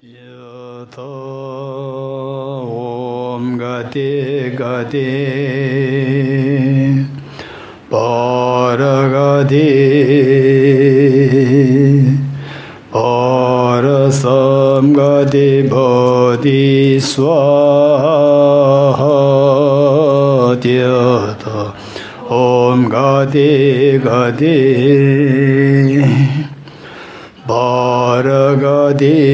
Yata Om Gati Gati Paragati Parasam Gati Bodhi Swaha Yata Om Gati Gati Paragati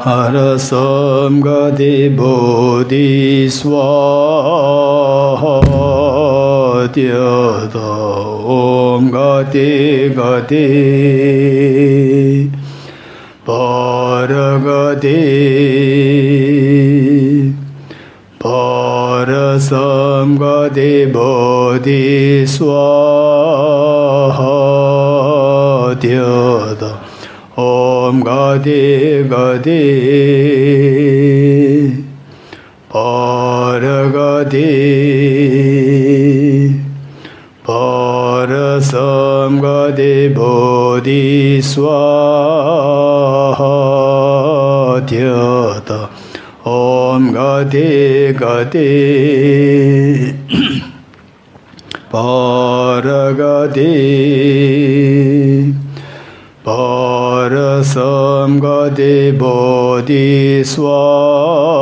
Arasam Gati Bodhi Swaha Yata Om Gati Gati Paragati Parasam Gati Bodhi Swaha Yata Om Gati Gati Paragati Parasam Gati Bodhi Swaha Yata Om Gati Gati Paragati Parasam Gati Bodhi Swaha.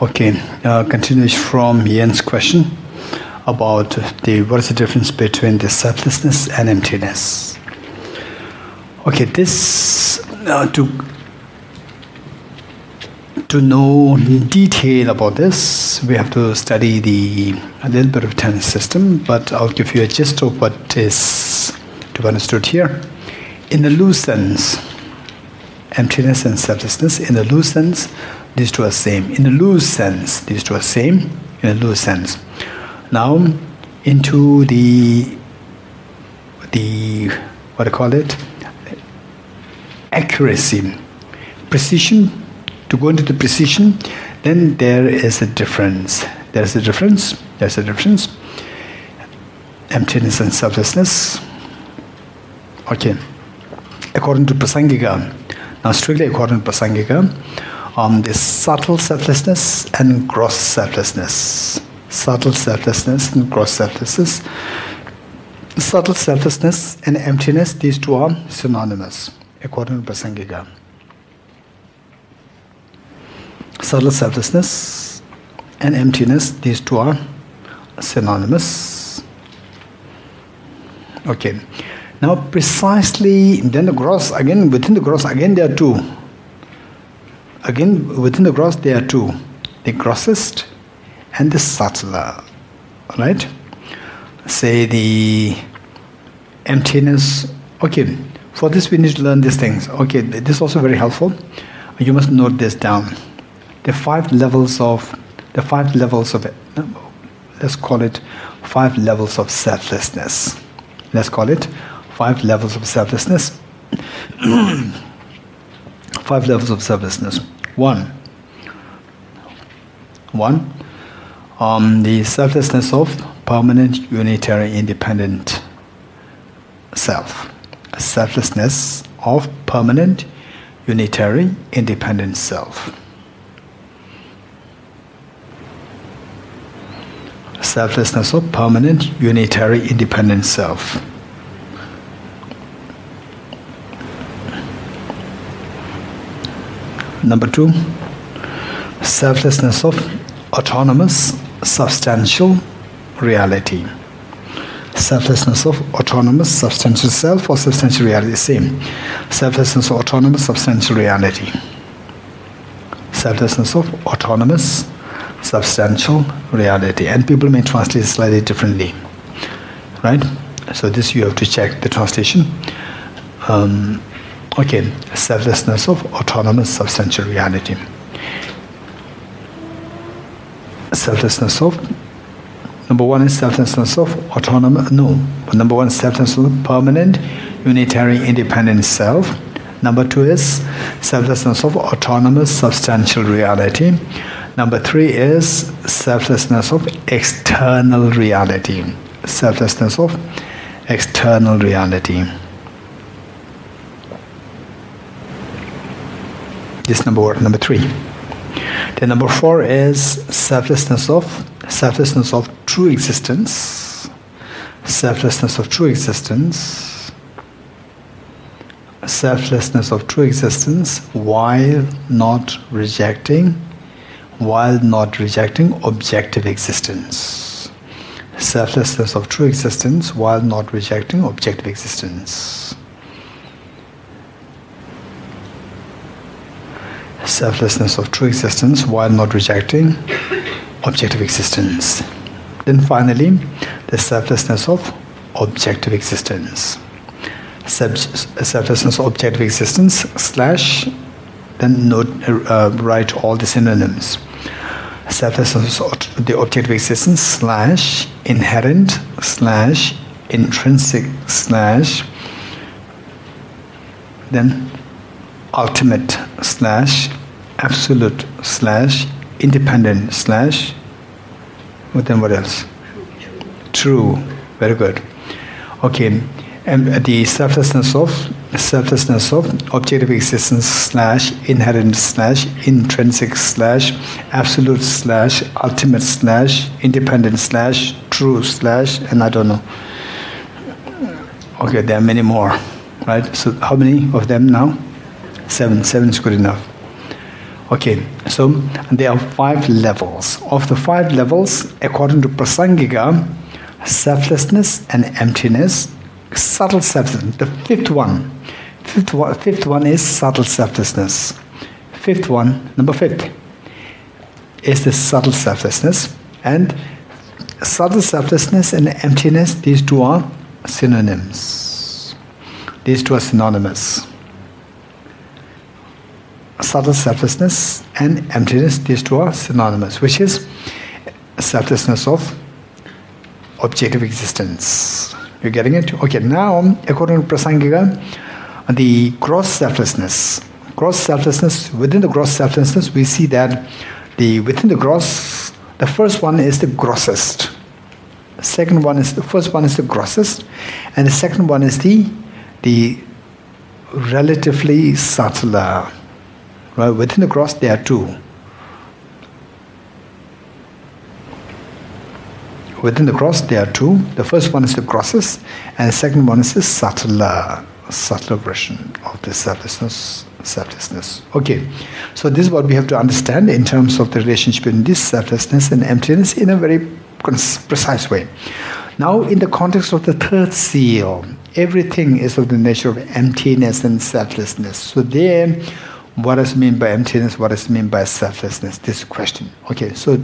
Okay, continues from Yen's question about what is the difference between the selflessness and emptiness. Okay, this to know in detail about this, we have to study a little bit of tense system, but I'll give you a gist of what is to be understood here. In the loose sense, emptiness and selflessness, in the loose sense, these two are same. In the loose sense, these two are same, in a loose sense. Now, into the what do you call it? Accuracy, precision, to go into the precision, then there is a difference. There's a difference. Emptiness and selflessness. Okay. According to Prasangika, now strictly according to Prasangika, the subtle selflessness and gross selflessness. Subtle selflessness and gross selflessness. Subtle selflessness and emptiness, these two are synonymous, according to Prasangika. Subtle selflessness and emptiness, these two are synonymous. Okay. Now precisely, then the gross, again, within the gross, again there are two. Again, within the gross there are two. The grossest and the subtler. Right? Say the emptiness. Okay, for this we need to learn these things. Okay, this is also very helpful. You must note this down. The five levels of let's call it 5 levels of selflessness. Let's call it 5 levels of selflessness. 5 levels of selflessness. One, the selflessness of permanent, unitary, independent self. Selflessness of permanent, unitary, independent self. Selflessness of permanent, unitary, independent self. Number 2, selflessness of autonomous, substantial reality. Selflessness of autonomous, substantial self or substantial reality, same. Selflessness of autonomous, substantial reality. Selflessness of autonomous, substantial reality. And people may translate it slightly differently. Right? So this you have to check the translation. Okay, selflessness of autonomous, substantial reality. Selflessness of Number one is selflessness of autonomous, no. Number one is selflessness of permanent, unitary, independent self. Number 2 is selflessness of autonomous substantial reality. Number 3 is selflessness of external reality. Selflessness of external reality. This number 3. Then number 4 is selflessness of true existence. Selflessness of true existence. Selflessness of true existence while not rejecting objective existence. Selflessness of true existence while not rejecting objective existence. Selflessness of true existence while not rejecting objective existence. Then finally, the selflessness of objective existence. Selflessness of objective existence slash, then note, write all the synonyms. Selflessness of the objective existence slash inherent slash intrinsic slash, then ultimate slash absolute slash independent slash, then what else? True. Very good. Okay, and the selflessness of objective existence slash inherent slash intrinsic slash absolute slash ultimate slash independent slash true slash, and I don't know. Okay, there are many more, right? So how many of them now? 7. 7 is good enough. Okay, so there are 5 levels. Of the 5 levels, according to Prasangika, selflessness and emptiness, subtle selflessness. The fifth one is subtle selflessness. Number 5 is the subtle selflessness. And subtle selflessness and emptiness, these two are synonyms. These two are synonymous. Subtle selflessness and emptiness, these two are synonymous, which is selflessness of objective existence. You're getting it? Okay, now, according to Prasangika, the gross selflessness, within the gross selflessness, we see that within the gross, the first one is the grossest. The first one is the grossest, and the second one is the relatively subtler. Right? Within the gross, there are 2. Within the gross, there are 2. The first one is the grossest, and the second one is the subtler version of the selflessness. Okay, so this is what we have to understand in terms of the relationship between this selflessness and emptiness in a very precise way. Now, in the context of the third seal, everything is of the nature of emptiness and selflessness. So there, what does it mean by emptiness? What does it mean by selflessness? This question. Okay, so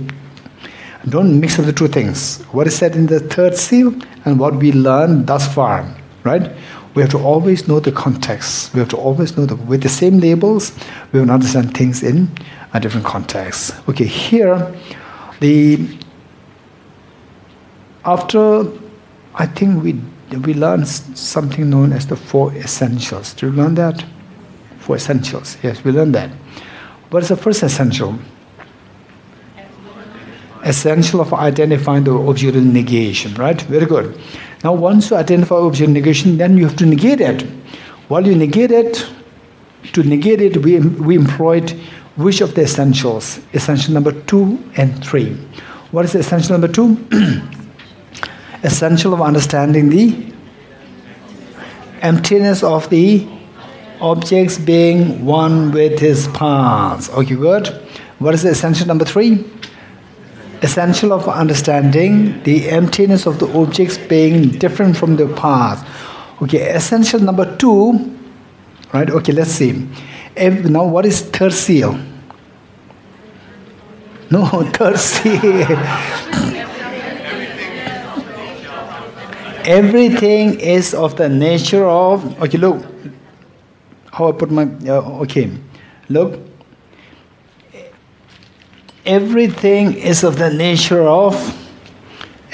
don't mix up the two things. What is said in the third seal and what we learned thus far, right? We have to always know the context. We have to always know that with the same labels, we will understand things in a different context. Okay, here, after, I think we learned something known as the 4 essentials. Did you learn that? 4 essentials. Yes, we learned that. What is the first essential? Essential of identifying the object of negation, right? Very good. Now, once you identify object of negation, then you have to negate it. While you negate it, we employed which of the essentials? Essential number 2 and 3. What is the essential number 2? Essential of understanding the emptiness of the objects being one with his parts. Okay, good. What is the essential number 3? Essential of understanding the emptiness of the objects being different from their parts. Okay, essential number 2, right? Okay, let's see. Now, what is third seal? No, third seal. Everything is of the nature of. Okay, look. How I put my. Okay, look. Everything is of the nature of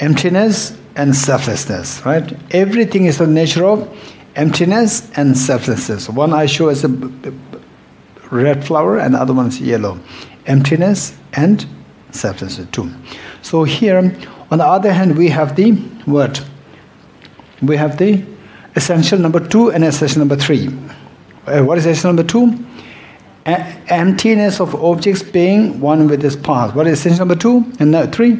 emptiness and selflessness, right? Everything is of the nature of Emptiness and selflessness. One I show as a red flower and the other one is yellow. Emptiness and selflessness too. So here, on the other hand, we have the what? We have the essential number 2 and essential number 3. What is essential number 2? Emptiness of objects being one with its parts. What is essential number 2 and 3?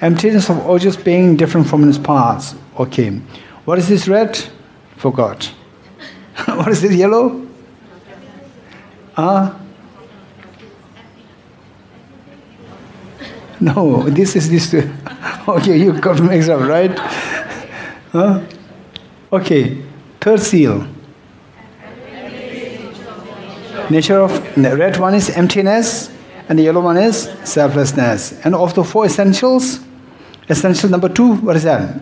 Emptiness of objects being different from its parts. Okay. What is this red? Forgot. What is this yellow? No, this is this. Okay, you got mixed up, right? Okay, third seal. Nature of the red one is emptiness, and the yellow one is selflessness. And of the 4 essentials, essential number 2, what is that?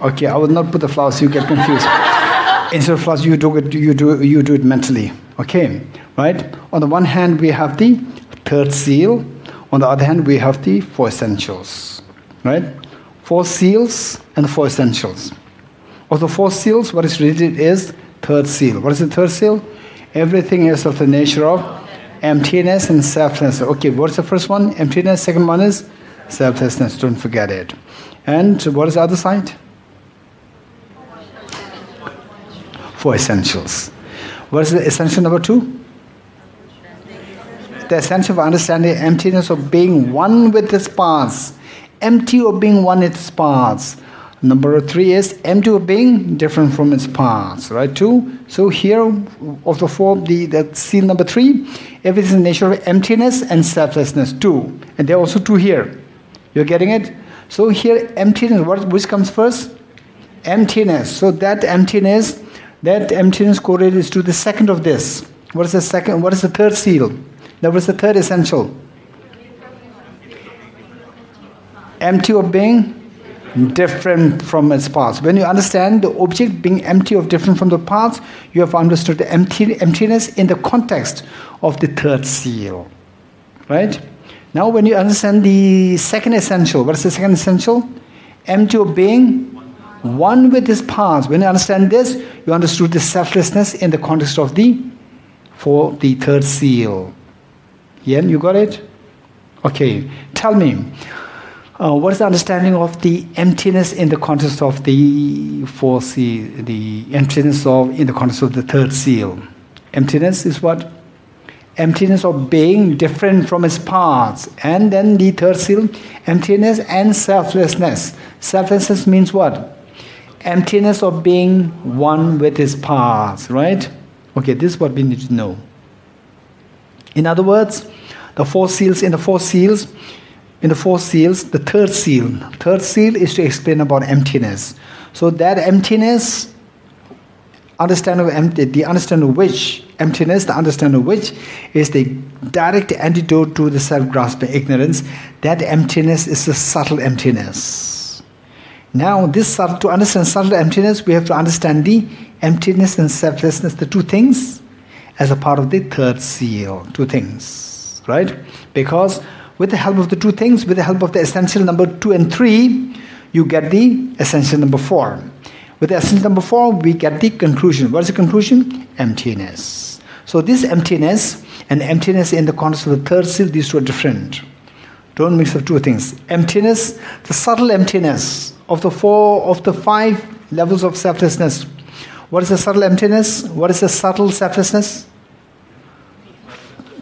Okay, I will not put the flowers, you get confused. Instead of flowers, you do it mentally. Okay, right? On the one hand, we have the third seal. On the other hand, we have the 4 essentials. Right? 4 seals and 4 essentials. Of the 4 seals, what is related is third seal. What is the third seal? Everything is of the nature of emptiness and selflessness. Okay, what's the first one? Emptiness. Second one is selflessness. Don't forget it. And what is the other side? 4 essentials. What is the essential number 2? The essential of understanding emptiness of being one with its parts. Empty of being one with its parts. Number 3 is empty of being different from its parts. Right? 2. So here, of the 4, the seal number 3, everything is in the nature of emptiness and selflessness. 2. And there are also 2 here. You're getting it? So here, emptiness, which comes first? Emptiness. So that emptiness correlates to the second of this. What is the second? What is the third seal? That was the third essential. Empty of being different from its parts. When you understand the object being empty of different from the parts, you have understood the emptiness in the context of the third seal. Right? Now when you understand the second essential, what is the second essential? Empty of being one with its parts. When you understand this, you understood the selflessness in the context of the third seal. Yeah, you got it? Okay, tell me, what is the understanding of the emptiness in the context of the 4 seal, the emptiness in the context of the third seal? Emptiness is what? Emptiness of being different from its parts. And then the third seal, emptiness and selflessness. Selflessness means what? Emptiness of being one with its parts, right? Okay, this is what we need to know. In other words, the 4 seals, the third seal is to explain about emptiness. So that emptiness, the understanding of which is the direct antidote to the self-grasping ignorance. That emptiness is the subtle emptiness. Now, to understand subtle emptiness, we have to understand the emptiness and selflessness, the 2 things, as a part of the third seal. 2 things, right? Because with the help of the 2 things, with the help of the essential number 2 and 3, you get the essential number 4. With the essential number 4, we get the conclusion. What is the conclusion? Emptiness. So this emptiness and emptiness in the context of the third seal, these 2 are different. Don't mix up 2 things. Emptiness, the subtle emptiness of the 5 levels of selflessness. What is the subtle emptiness? What is the subtle selflessness?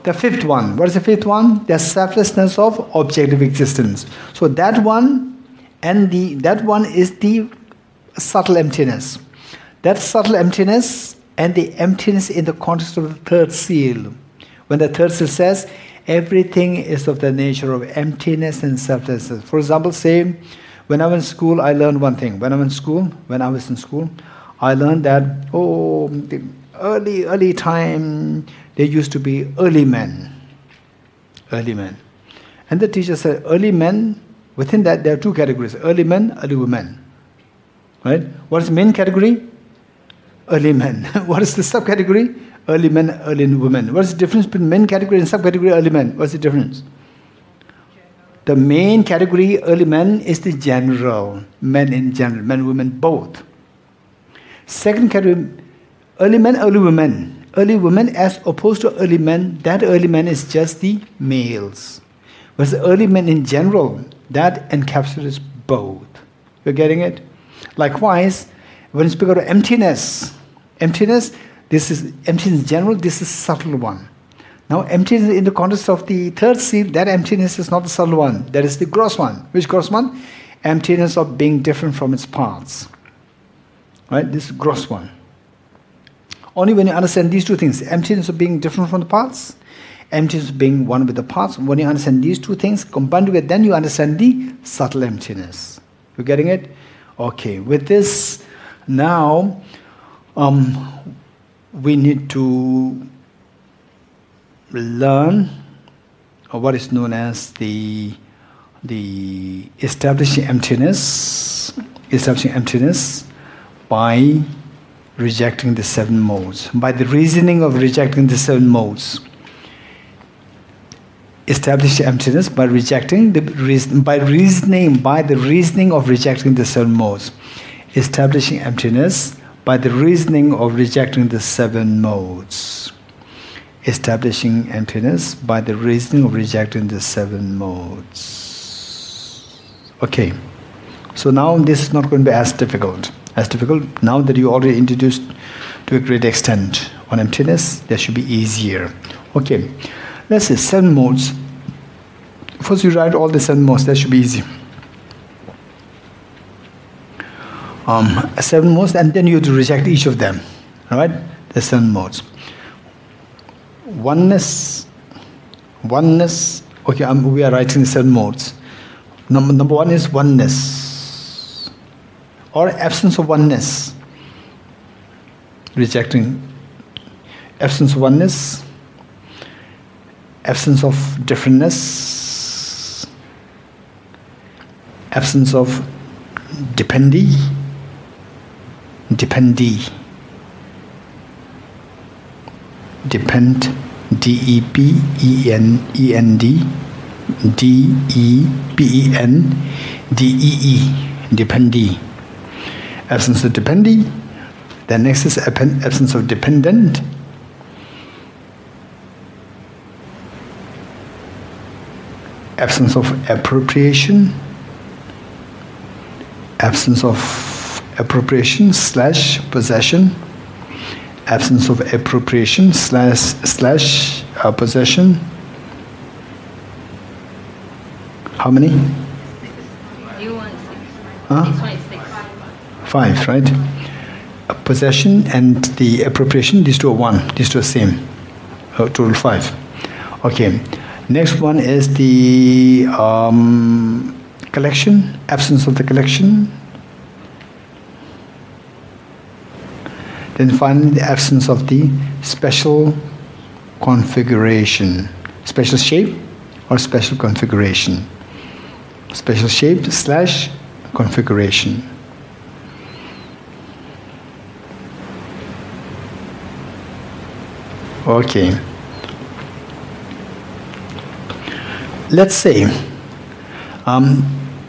The 5th one. What is the 5th one? The selflessness of objective existence. So that one is the subtle emptiness. That subtle emptiness and the emptiness in the context of the third seal. When the third seal says, everything is of the nature of emptiness and selflessness. For example, say, when I was in school, I learned one thing. When I was in school, I learned that, the early time, there used to be early men. And the teacher said, early men, within that there are 2 categories, early men, early women. Right? What is the main category? Early men. What is the subcategory? Early men, early women. What is the difference between main category and subcategory early men? What's the difference? The main category, early men, is the general. Men in general, men, women, both. Second category, early men, early women. Early women as opposed to early men, that early men is just the males. Whereas the early men in general, that encapsulates both. You're getting it? Likewise, when you speak about emptiness, this is emptiness in general, this is subtle one. Now emptiness in the context of the third seal, that emptiness is not the subtle one, that is the gross one. Which gross one? Emptiness of being different from its parts. Right? This gross one. Only when you understand these two things, emptiness of being different from the parts, emptiness of being one with the parts, when you understand these two things combined together, then you understand the subtle emptiness. You getting it? Okay, with this, now we need to learn what is known as the establishing emptiness by rejecting the seven modes, by the reasoning of rejecting the seven modes. Establish emptiness by rejecting the reasoning of rejecting the seven modes. Establishing emptiness by the reasoning of rejecting the seven modes. Establishing emptiness by the reasoning of rejecting the seven modes. Okay, so now this is not going to be as difficult. Now that you already introduced to a great extent on emptiness, that should be easier. Okay, let's say seven modes. First you write all the seven modes, that should be easy. Seven modes, and then you have to reject each of them. Alright? The seven modes. Oneness. Okay, we are writing the seven modes. Number one is oneness. Or absence of oneness. Rejecting absence of oneness, absence of differentness, absence of dependee, depend, D-E-P-E-N-E-N-D, D-E-P-E-N-D-E-E, dependee. Absence of dependee. Then next is absence of dependent. Absence of appropriation. Absence of appropriation / possession. Absence of appropriation / possession. How many? You want 6. Huh? This one is 6. 5, right? Possession and the appropriation, these two are one. These two are same. Total 5. Okay. Next one is the collection, absence of the collection. Then finally the absence of the special configuration. Special shape or special configuration. Special shape / configuration. Okay. Let's say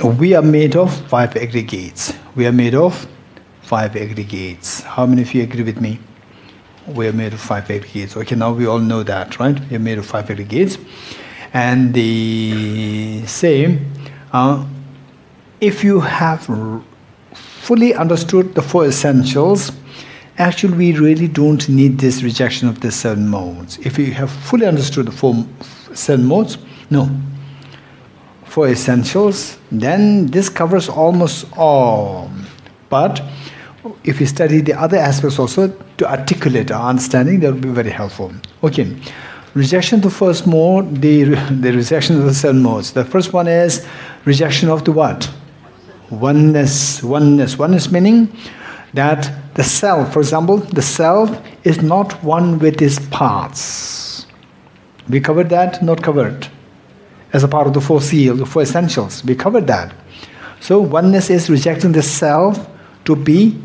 we are made of 5 aggregates. We are made of 5 aggregates. How many of you agree with me? We are made of 5 aggregates. Okay, now we all know that, right? We are made of 5 aggregates. And they say, if you have fully understood the 4 essentials, actually we really don't need this rejection of the 7 modes. If you have fully understood the 7 modes, no. 4 essentials, then this covers almost all. But if you study the other aspects also to articulate our understanding, that would be very helpful. Okay, rejection of the first mode, the rejection of the 7 modes. The first one is rejection of the what? Oneness. Oneness meaning that the self, for example, the self is not one with its parts. We covered that? Not covered. As a part of the 4 seal, the 4 essentials. We covered that. So oneness is rejecting the self to be,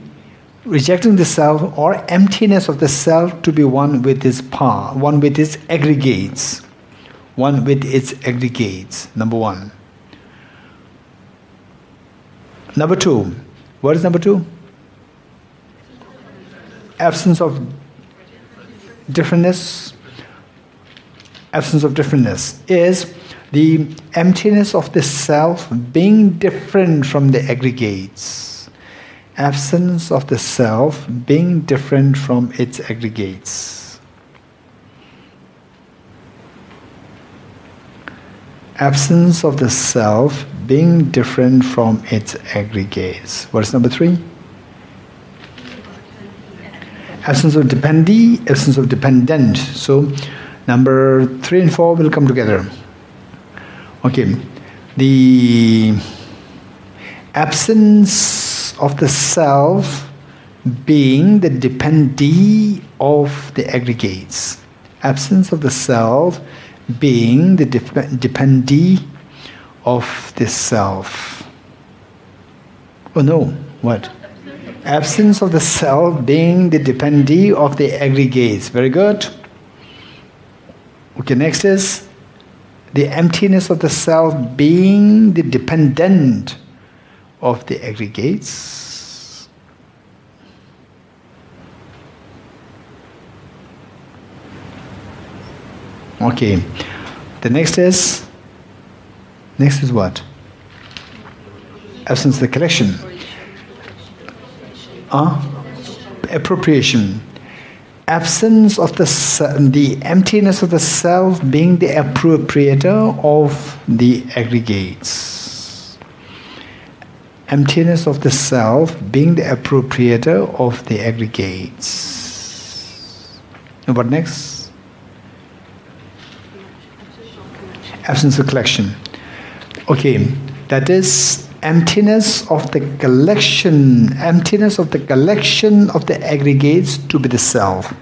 rejecting the self or emptiness of the self to be one with its one with its aggregates. One with its aggregates, number 1. Number 2. What is number 2? Absence of differentness. Absence of differentness is the emptiness of the self being different from the aggregates. Absence of the self being different from its aggregates. Absence of the self being different from its aggregates. What is number 3? Absence of dependee, absence of dependent. So number 3 and 4 will come together. Okay, the absence of the self being the dependee of the aggregates. Absence of the self being the dependee of the self. Oh no, what? Absence of the self being the dependee of the aggregates. Very good. Okay, next is the emptiness of the self being the dependent of the aggregates. Okay, the next is what? Absence of the collection. Appropriation. Absence of the emptiness of the self being the appropriator of the aggregates. Emptiness of the self being the appropriator of the aggregates. And what next? Absence of collection. Okay, that is emptiness of the collection. Emptiness of the collection of the aggregates to be the self.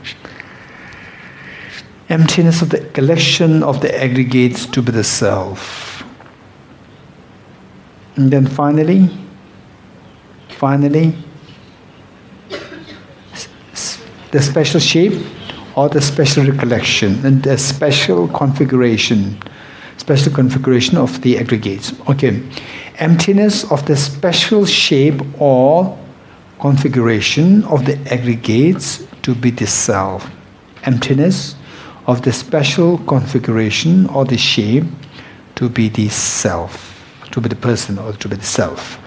Emptiness of the collection of the aggregates to be the self. And then finally, the special shape or the special recollection and the special configuration of the aggregates. Okay, emptiness of the special shape or configuration of the aggregates to be the self. Emptiness of the special configuration or the shape to be the self, to be the person or to be the self.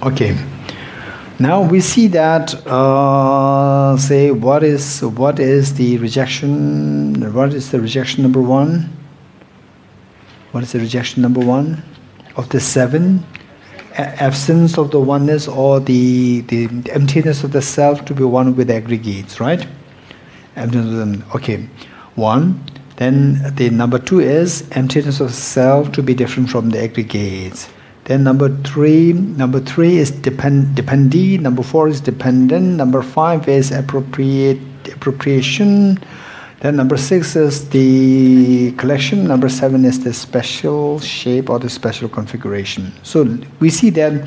Okay, now we see that say what is the rejection? What is the rejection number 1? What is the rejection number 1 of the 7? Absence of the oneness or the emptiness of the self to be one with aggregates, right? Okay, 1. Then the number 2 is emptiness of self to be different from the aggregates. Then number 3 is dependee. Number 4 is dependent. Number 5 is appropriation. Then number 6 is the collection. Number 7 is the special shape or the special configuration. So we see that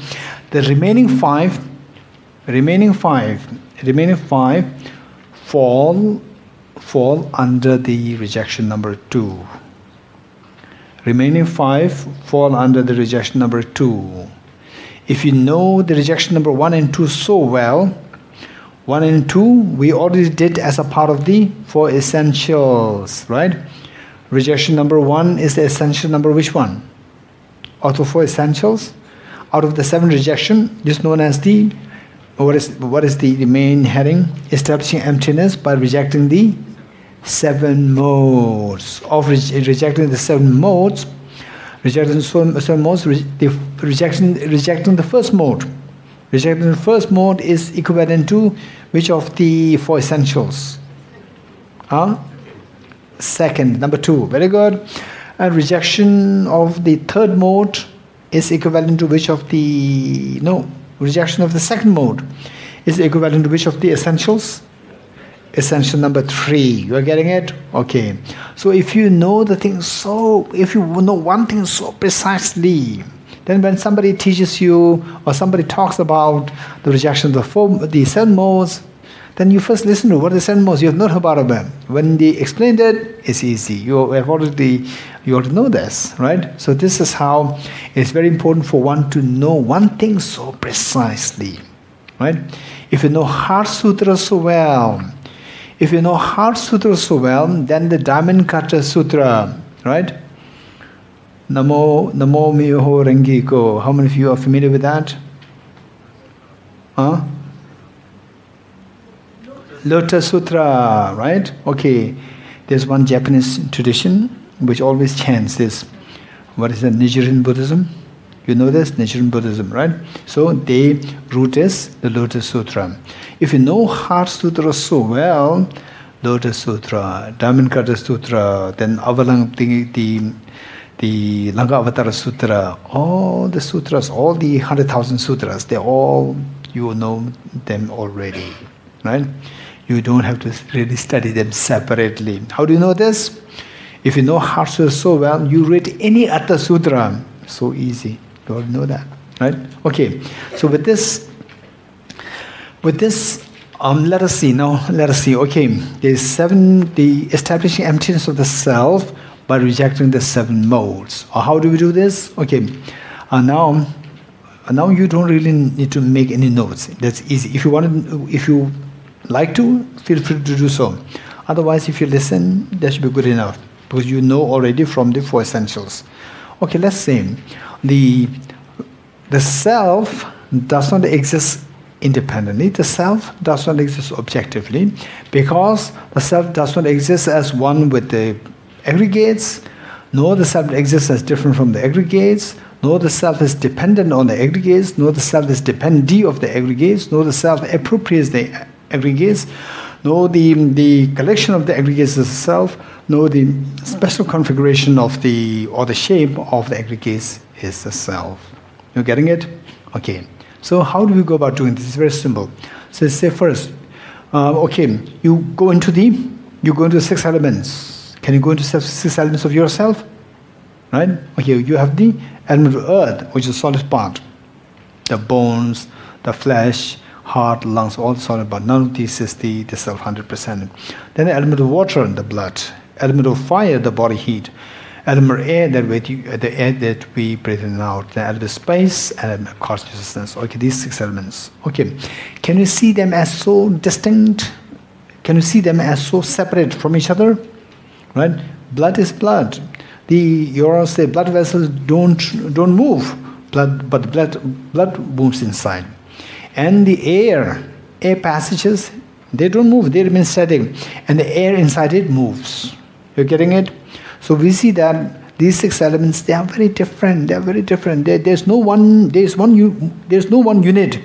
the remaining five fall under the rejection number 2. Remaining 5 fall under the rejection number 2. If you know the rejection number 1 and 2 so well, 1 and 2 we already did as a part of the 4 essentials, right? Rejection number 1 is the essential number which one? Out of 4 essentials, out of the 7 rejection, this is known as the what is the main heading? Establishing emptiness by rejecting the 7 modes. Of rejecting the 7 modes, rejecting the first mode. Rejecting the first mode is equivalent to which of the 4 essentials? Second, number 2. Very good. And rejection of the third mode is equivalent to which of the rejection of the second mode is equivalent to which of the essentials? Essential number 3. You are getting it? Okay. So if you know the thing if you know one thing so precisely, then when somebody teaches you or somebody talks about the rejection of the 7 modes, then you first listen to what they said most. You have not heard about them. When they explained it, it's easy. You already know this, right? So this is how it's very important for one to know one thing so precisely, right? If you know Heart Sutra so well, then the Diamond Cutter Sutra, right? Namo Myoho Renge-kyo. How many of you are familiar with that? Lotus Sutra, right? Okay. There's one Japanese tradition which always chants this. What is that? Nichiren Buddhism? You know this? Nichiren Buddhism, right? So their root is the Lotus Sutra. If you know Heart Sutra so well, Lotus Sutra, Diamond Cutter Sutra, then the Langa Avatara Sutra, all the sutras, all the 100,000 sutras, you know them already, right? You don't have to really study them separately. How do you know this? If you know Heart Sutra so well, you read any other sutra. So easy. You all know that, right? Okay. So with this, let us see. Okay. There's the establishing emptiness of the self by rejecting the 7 modes. How do we do this? Okay. Now you don't really need to make any notes. That's easy. If you like to, feel free to do so. Otherwise, if you listen, that should be good enough, because you know already from the 4 essentials. Okay, let's say the self does not exist independently. The self does not exist objectively, because the self does not exist as one with the aggregates, nor the self exists as different from the aggregates, nor the self is dependent on the aggregates, nor the self is dependee of the aggregates, nor the self appropriates the aggregates, nor the collection of the aggregates is the self, nor the special configuration of the shape of the aggregates is the self. You're getting it? Okay. So how do we go about doing this? It's very simple. So say first, you go into the 6 elements. Can you go into 6 elements of yourself? Right? Okay, you have the element of earth, which is the solid part. The bones, the flesh, heart, lungs, all the solid part. None of these is the self 100%. Then the element of water, the blood. Element of fire, the body heat. Element of air, the air that we breathe in and out. The element of space, element of consciousness. Okay, these 6 elements. Okay, can you see them as so distinct? Can you see them as so separate from each other? Right? Blood is blood. Your blood vessels don't move, but blood moves inside. And the air passages, they don't move, they remain static, and the air inside it moves. You're getting it? So we see that these 6 elements, they are very different. They are very different. There's no one unit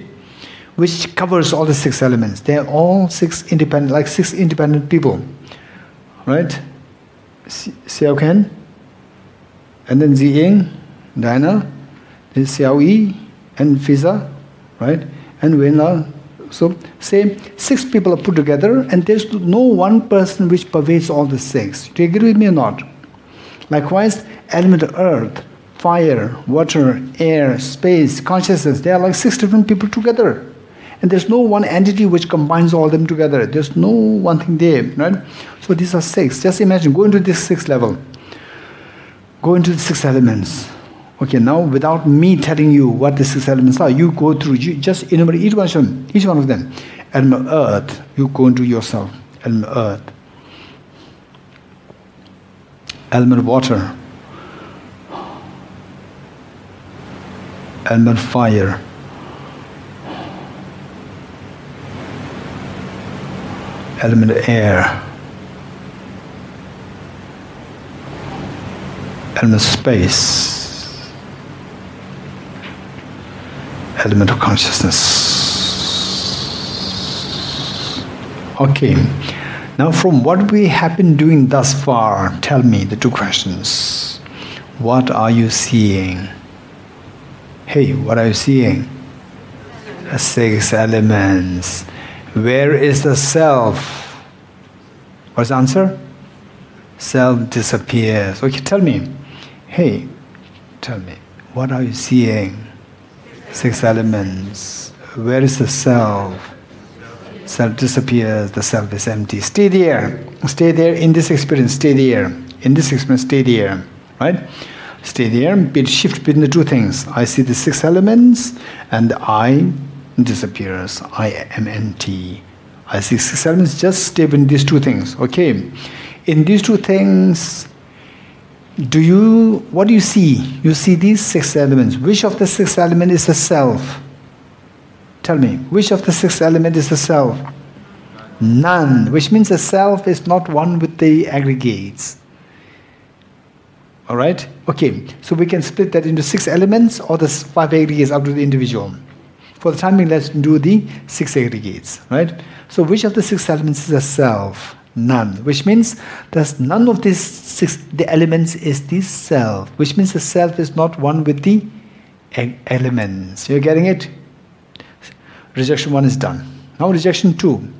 which covers all the 6 elements. They are all 6 independent, like 6 independent people, right? Xiao Ken, and then Ziying, Diana, then Xiao Yi, and Fiza, right? And Wenla. So say 6 people are put together, and there's no one person which pervades all the 6. Do you agree with me or not? Likewise, element of earth, fire, water, air, space, consciousness, they are like 6 different people together. And there's no one entity which combines all them together. There's no one thing there, right? So these are 6. Just imagine, go into this 6th level. Go into the 6 elements. Okay, now without me telling you what the 6 elements are, you go through, you just enumerate each one of them. Element of earth, you go into yourself. Element of earth. Element of water. Element of fire. Element of air. Element of space. Element of consciousness. Okay. Now from what we have been doing thus far, tell me the 2 questions. What are you seeing? Hey, what are you seeing? The 6 elements. Where is the self? What's the answer? Self disappears. Okay, tell me. Hey, tell me. What are you seeing? 6 elements. Where is the self? Self disappears, the self is empty. Stay there. Stay there in this experience. Stay there. In this experience, stay there. Right? Stay there. Shift between the two things. I see the 6 elements and the I disappears. I am empty. I see 6 elements. Just stay in these two things. Okay. In these two things, what do you see? You see these 6 elements. Which of the 6 elements is the self? Tell me, which of the 6 elements is the self? None. Which means the self is not one with the aggregates. Alright? Okay. So we can split that into 6 elements or the 5 aggregates up to the individual. For the time being, let's do the 6 aggregates. Right? So which of the 6 elements is the self? None. Which means there's none of these 6 the elements is the self. Which means the self is not one with the elements. You're getting it? Rejection 1 is done. Now rejection 2.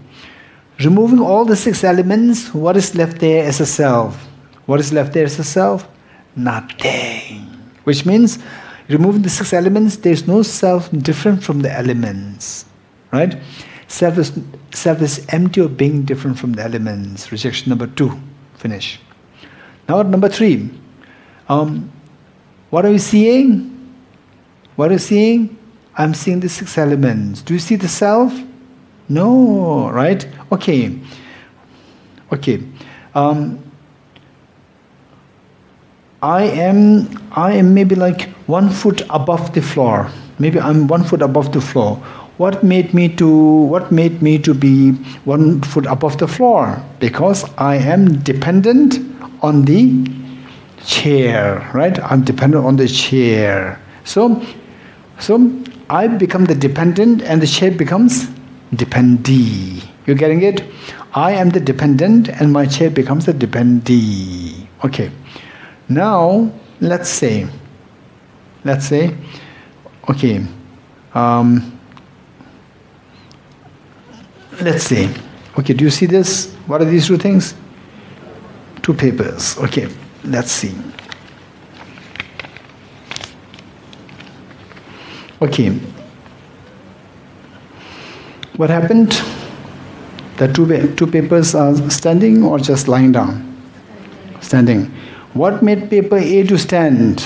Removing all the 6 elements, what is left there as a self? What is left there as a self? Nothing. Which means, removing the 6 elements, there is no self different from the elements. Right? Self is empty of being different from the elements. Rejection number 2. Finish. Now at number 3. What are we seeing? What are you seeing? I'm seeing the 6 elements. Do you see the self? No, right? Okay. Okay. I am maybe like 1 foot above the floor. Maybe I'm 1 foot above the floor. What made me to be 1 foot above the floor? Because I am dependent on the chair, right? I'm dependent on the chair. So I become the dependent and the chair becomes dependee. You're getting it? I am the dependent and my chair becomes the dependee. Okay. Now, let's say, okay, let's say, okay, do you see this? What are these 2 things? 2 papers. Okay, let's see. Okay. What happened? The 2 papers are standing or just lying down? Standing. What made paper A to stand?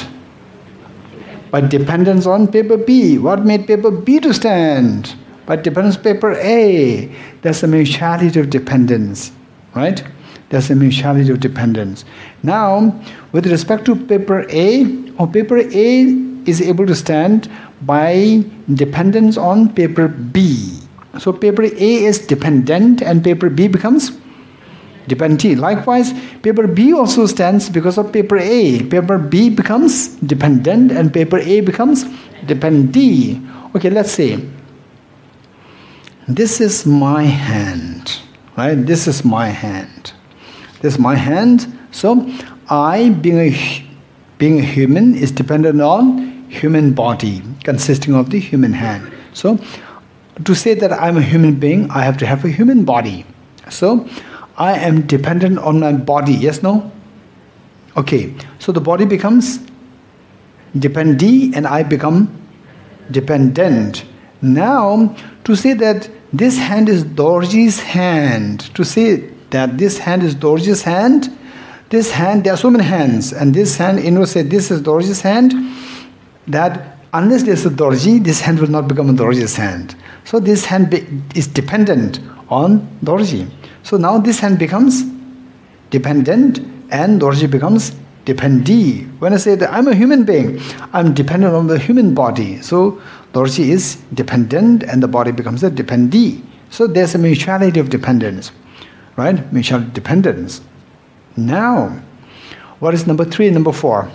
By dependence on paper B. What made paper B to stand? By dependence on paper A. That's a mutuality of dependence. Right? That's a mutuality of dependence. Now, with respect to paper A, paper A is able to stand by dependence on paper B. So paper A is dependent and paper B becomes dependent. Likewise, paper B also stands because of paper A. Paper B becomes dependent and paper A becomes dependee. Okay, let's say this is my hand, right? This is my hand. This is my hand. So I, being a human, is dependent on human body consisting of the human hand. So to say that I'm a human being, I have to have a human body. So I am dependent on my body. Yes, no? Okay. So the body becomes dependee and I become dependent. Now, to say that this hand is Dorji's hand, to say that this hand is Dorji's hand, this hand, there are so many hands, and this hand, say this is Dorji's hand, that unless there's a Dorji, this hand will not become a Dorji's hand. So this hand is dependent on Dorji. So now this hand becomes dependent and Dorji becomes dependee. When I say that I'm a human being, I'm dependent on the human body. So Dorji is dependent and the body becomes a dependee. So there's a mutuality of dependence. Right? Mutual dependence. Now, what is number 3 and number 4?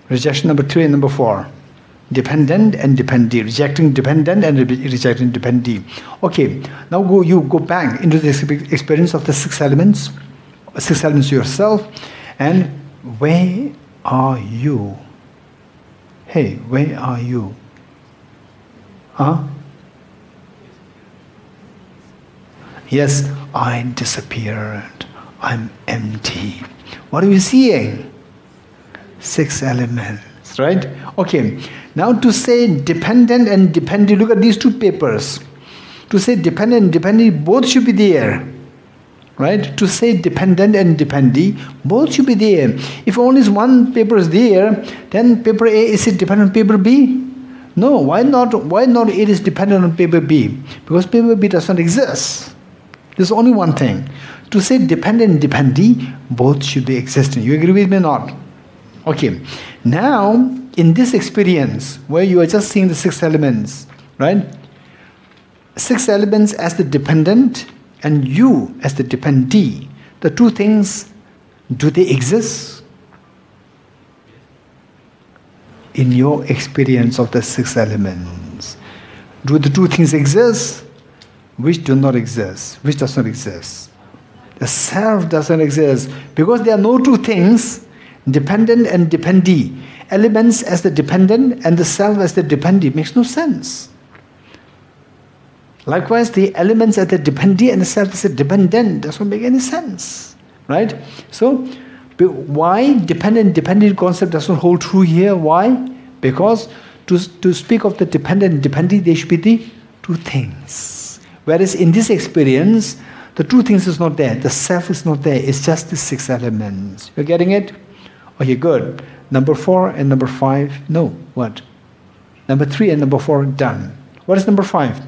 Rejection number 3 and number 4. Dependent and dependee. Rejecting dependent and rejecting dependee. Okay, now you go back into the experience of the 6 elements. 6 elements yourself. And where are you? Hey, where are you? Huh? Yes, I disappeared. I'm empty. What are you seeing? 6 elements, right? Okay. Now to say dependent and dependent, look at these 2 papers. To say dependent and dependent, both should be there. Right? To say dependent and dependee, both should be there. If only one paper is there, then paper A, is it dependent on paper B? No, why not? Why not it is dependent on paper B? Because paper B does not exist. There's only one thing. To say dependent and dependee, both should be existing. You agree with me or not? Okay. Now, in this experience, where you are just seeing the 6 elements, right? 6 elements as the dependent and you as the dependee, the two things, do they exist? In your experience of the 6 elements, do the two things exist? Which do not exist? Which does not exist? The self doesn't exist because there are no two things, dependent and dependee. Elements as the dependent and the self as the dependee makes no sense. Likewise, the elements as the dependee and the self as the dependent does not make any sense. Right? So, why dependent concept does not hold true here? Why? Because to speak of the dependent and dependee, there should be the two things. Whereas in this experience, the two things is not there. The self is not there. It's just the 6 elements. You're getting it? Okay, good. Number 4 and number 5, no. What? Number 3 and number 4, done. What is number 5?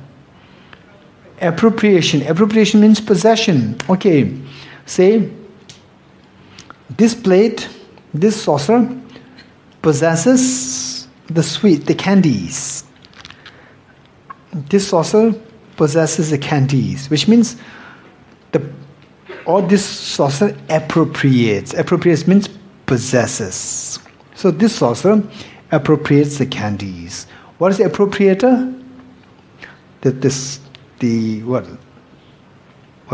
Appropriation. Appropriation means possession. Okay. Say, this plate, this saucer, possesses the sweet, the candies. This saucer possesses the candies, which means this saucer appropriates. Appropriates means possesses. So this saucer appropriates the candies. What is the appropriator? What do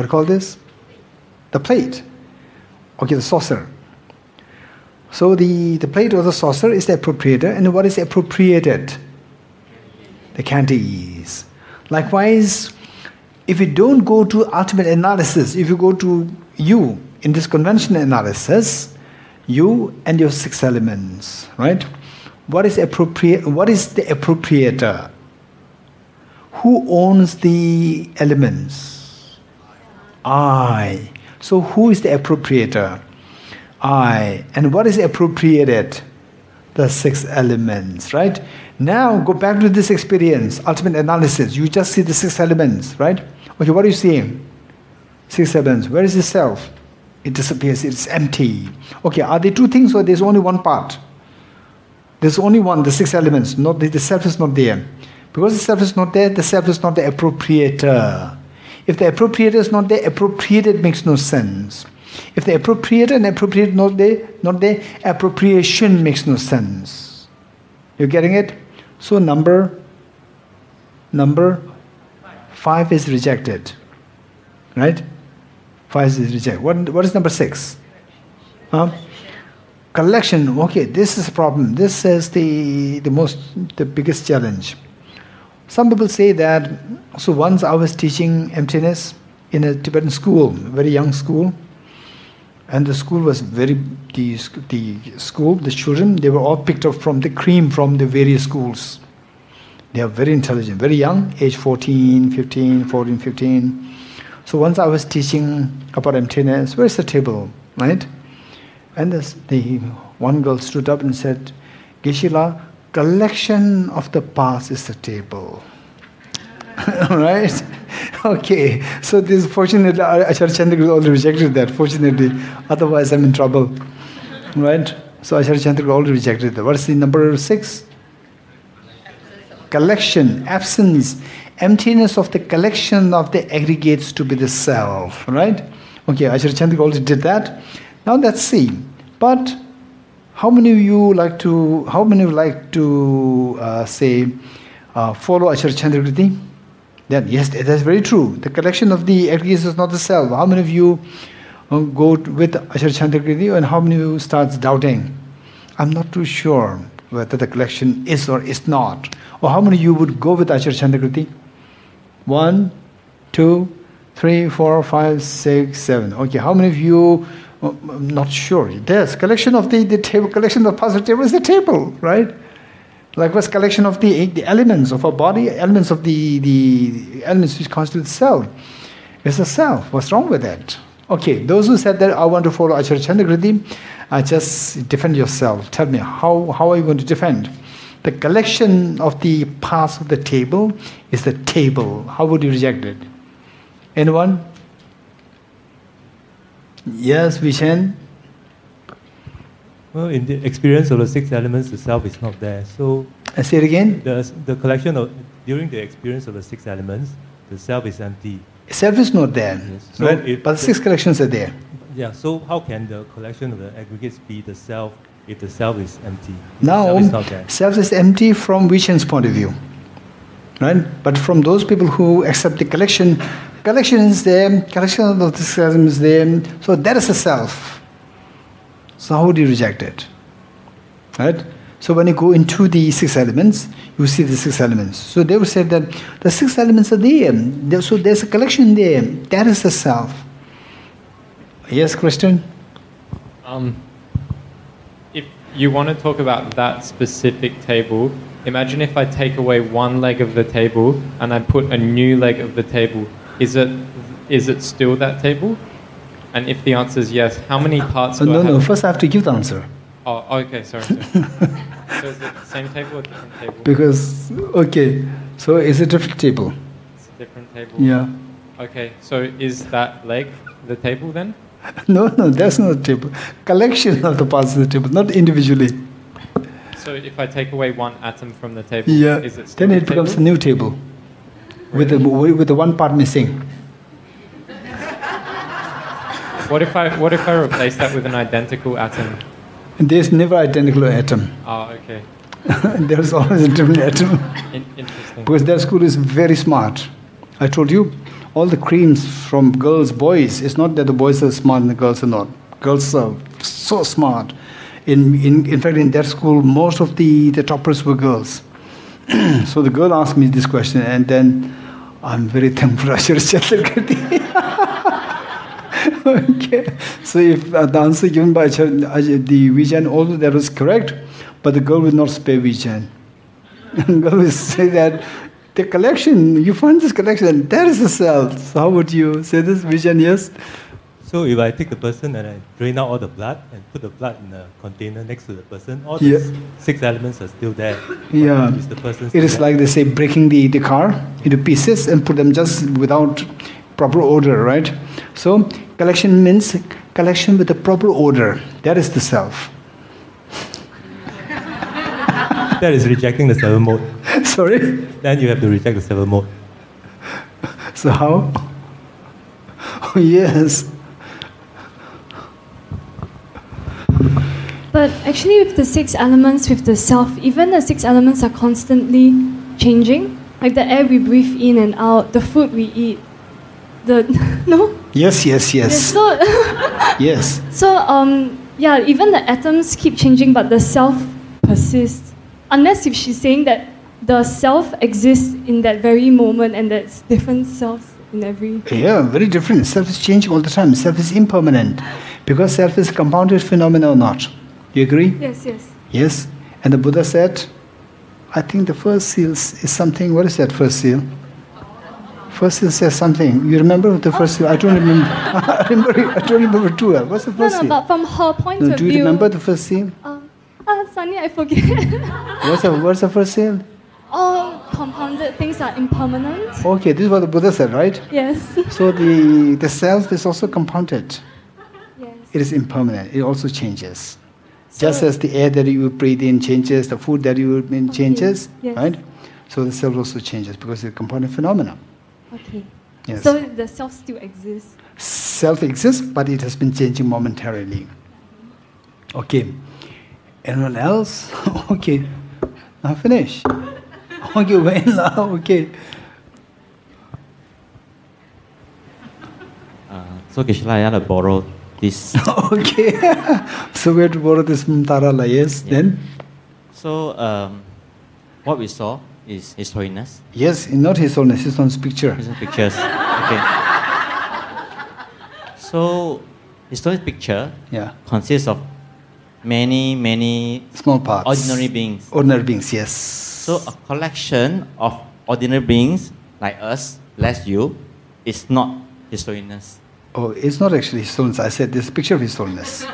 you call this? The plate. Okay, the saucer. So the plate or the saucer is the appropriator, and what is appropriated? The candies. Likewise, if you don't go to ultimate analysis, if you go to you in this conventional analysis, you and your 6 elements, right? What is the appropriator? Who owns the elements? I. So who is the appropriator? I. And what is appropriated? The 6 elements, right? Now go back to this experience, ultimate analysis. You just see the 6 elements, right? Okay, what are you seeing? 6 elements. Where is the self? It disappears. It's empty. Okay, are there two things or there's only one part? There's only one, the 6 elements. Not the self is not there. Because the self is not there, the self is not the appropriator. If the appropriator is not there, appropriated makes no sense. If the appropriator and appropriate not there, appropriation makes no sense. You're getting it? So number 5 is rejected. Right? 5 is rejected. What is number 6? Collection. Okay, this is a problem. This is the biggest challenge. Some people say that, so once I was teaching emptiness in a Tibetan school, very young school, and the school was the children, they were all picked up from the cream from the various schools. They are very intelligent, very young, age 14, 15. So once I was teaching about emptiness, where's the table, right? And the one girl stood up and said, Geshe-la, collection of the past is the table. Right? Okay. So this, fortunately, Acharya Chandra already rejected that, fortunately. Otherwise, I'm in trouble. Right? So Acharya Chandra already rejected that. What is the number 6? Collection, absence, emptiness of the collection of the aggregates to be the self. Right? Okay, Acharya Chandra already did that. Now let's see. But how many of you like to follow Acharya Chandra Kriti? Then yes, that's very true. The collection of the aggregates is not the self. How many of you go with Acharya Chandra Kriti, and how many of you starts doubting? I'm not too sure whether the collection is or is not. Or how many of you would go with Acharya Chandra Kriti? 1, 2, 3, 4, 5, 6, 7. Okay, how many of you? I'm not sure. There's collection of the table. Collection of the puzzle table is the table, right? Likewise, collection of the elements of our body, elements of the elements which constitute self. It's a self. What's wrong with that? Okay, those who said that I want to follow Acharya Chandrakriti, just defend yourself. Tell me, how are you going to defend? The collection of the parts of the table is the table. How would you reject it? Anyone? Yes, Vishen? Well, in the experience of the 6 elements, the self is not there. So, Say it again. The collection of, during the experience of the 6 elements, the self is empty. Self is not there, Yes. So right? But the 6 collections are there. Yeah, so how can the collection of the aggregates be the self if the self is empty? Now, the self is not there. self is empty from Vishen's point of view, right? But from those people who accept the collection is there, collection of the 6 elements is there, so that is the self. So how would you reject it? Right? So when you go into the 6 elements, you see the 6 elements. So they would say that the 6 elements are there. So there's a collection there. That is the self. Yes, Christian? If you want to talk about that specific table, imagine if I take away one leg of the table and I put a new leg of the table. Is it still that table? And if the answer is yes, how many parts do I have? No, first I have to give the answer. Oh, okay, sorry. So is it the same table or different table? Because, okay, so it's a different table. It's a different table. Yeah. Okay, so is that leg the table then? No, that's not a table. Collection of the parts of the table, not individually. So if I take away one atom from the table, Yeah. is it still Then the it becomes a table? new table. With the one part missing. What if I replace that with an identical atom? And there's never identical atom. Oh, okay. There's always a different atom. Interesting. Because that school is very smart. I told you, all the creams from girls, boys, it's not that the boys are smart and the girls are not. Girls are so smart. In fact, in that school, most of the toppers were girls. So the girl asked me this question, and then I'm very thankful Acharya Chandrakriti. Okay. So if the answer given by the Vijan, although that was correct, but the girl will not spare Vijan. The girl will say that the collection, you find this collection, that is the self. So how would you say this, Vijan? Yes? So if I take the person and I drain out all the blood and put the blood in a container next to the person, all Yeah. these 6 elements are still there. Yeah. Is the person It still is there? like they say breaking the car into pieces and put them just without proper order, right? So collection means collection with the proper order. That is the self. That is rejecting the 7 mode. Sorry? Then you have to reject the 7 mode. So how? Oh, yes. But actually with the 6 elements, with the self, even the 6 elements are constantly changing. Like the air we breathe in and out, the food we eat. No? Yes. So, Yes. so yeah, even the atoms keep changing, but the self persists. Unless if she's saying that the self exists in that very moment and there's different selves in every... Yeah, very different. Self is changing all the time. Self is impermanent. Because self is a compounded phenomenon or not. Do you agree? Yes. Yes. And the Buddha said, I think the first seal is something, what is that first seal? First seal says something. You remember the first seal? I don't remember. I don't remember too well. What's the first seal? But from her point No, of do view... you remember the first seal? Suddenly I forget. What's the first seal? All compounded things are impermanent. Okay, this is what the Buddha said, right? Yes. So the self is also compounded. Yes. It is impermanent. It also changes. Just as the air that you breathe in changes, the food that you eat in changes, Yes. right? So the self also changes because it's a compounded phenomenon. Okay. Yes. So the self still exists. Self exists, but it has been changing momentarily. Okay. Anyone else? Okay. Now finish. Okay, when now? Okay. So Geshe-la, I had to borrow this. Okay. So we have to borrow this from Tarala, yes? Yeah. Then? So what we saw is His Holiness. Yes, not His Holiness, His Holiness picture. His pictures. Okay. So His Holiness picture Yeah. consists of many small parts. ordinary beings. Ordinary beings, yes. So a collection of ordinary beings like us, less you, is not His Holiness. Oh, it's not actually His Holiness. I said this picture of His Holiness.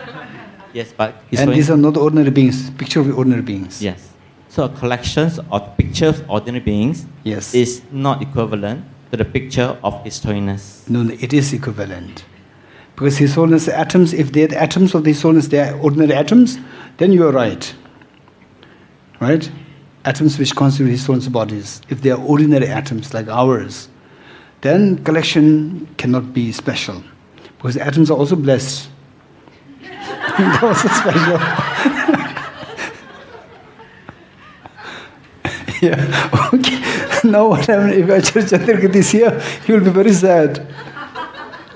Yes, but His And Holiness, these are not ordinary beings, picture of ordinary beings. yes. So a collection of pictures of ordinary beings Yes. is not equivalent to the picture of His Holiness. No, it is equivalent. Because His Holiness atoms, if they are the atoms of His Holiness, they are ordinary atoms, then you are right. Right? Atoms which constitute His Holiness bodies. If they are ordinary atoms like ours, then collection cannot be special. Because the atoms are also blessed. They're also special. Yeah, okay. Now what happened if Acharya Chandrakirti is here, he will be very sad.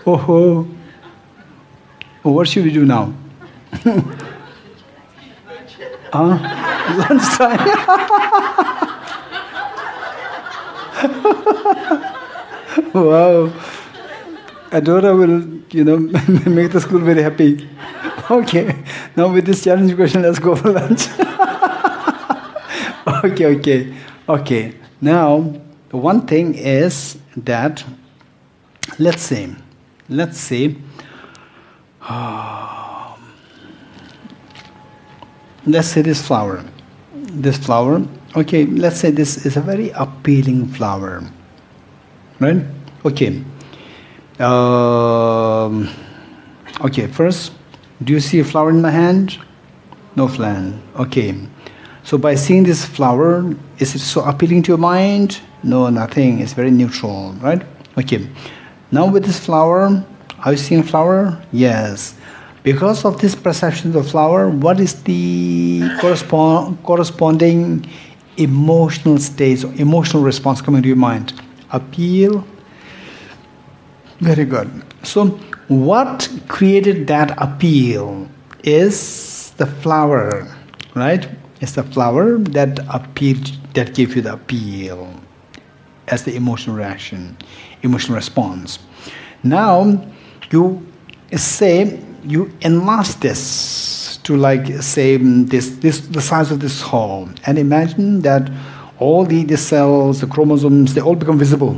Oh, what should we do now? Lunchtime. Wow. Adora will, make the school very happy. Okay. Now with this challenge question, let's go for lunch. Okay. Now, the one thing is that, let's say this flower. Okay, let's say this is a very appealing flower. Right? Okay. Okay, first, do you see a flower in my hand? No flower. Okay. So by seeing this flower, is it so appealing to your mind? No, nothing. It's very neutral, right? Okay. Now with this flower, are you seeing flower? Yes. Because of this perception of the flower, what is the corresponding emotional state or emotional response coming to your mind? Appeal. Very good. So what created that appeal is the flower, right? It's the flower that appeared, that gave you the appeal as the emotional reaction, emotional response. Now you enlarge this to the size of this hall, and imagine that all the cells, the chromosomes, they all become visible.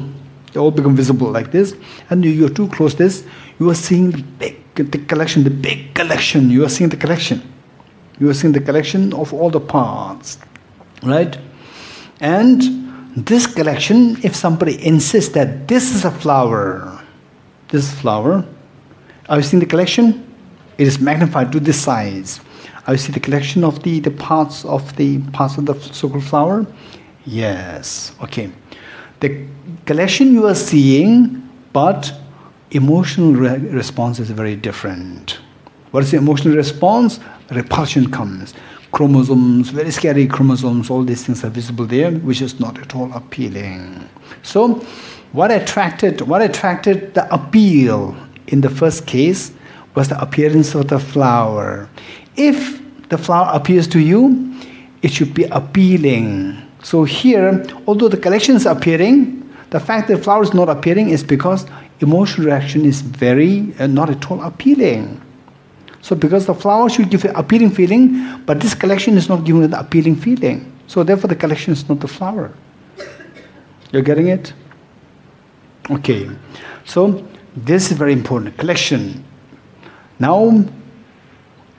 They all become visible like this, and you're too close to this, you are seeing the big collection. You are seeing the collection. You are seeing the collection of all the parts, right? And this collection, if somebody insists that this is a flower, are you seeing the collection? It is magnified to this size. Are you seeing the collection of the parts of the so-called flower? Yes. Okay. The collection you are seeing, but emotional response is very different. What is the emotional response? Repulsion comes. Chromosomes, very scary chromosomes, all these things are visible there, which is not at all appealing. So, what attracted the appeal in the first case was the appearance of the flower. If the flower appears to you, it should be appealing. So here, although the collection is appearing, the fact that the flower is not appearing is because emotional reaction is very not at all appealing. So because the flower should give an appealing feeling, but this collection is not giving an appealing feeling. So therefore the collection is not the flower. You're getting it? Okay. So this is very important. Collection. Now,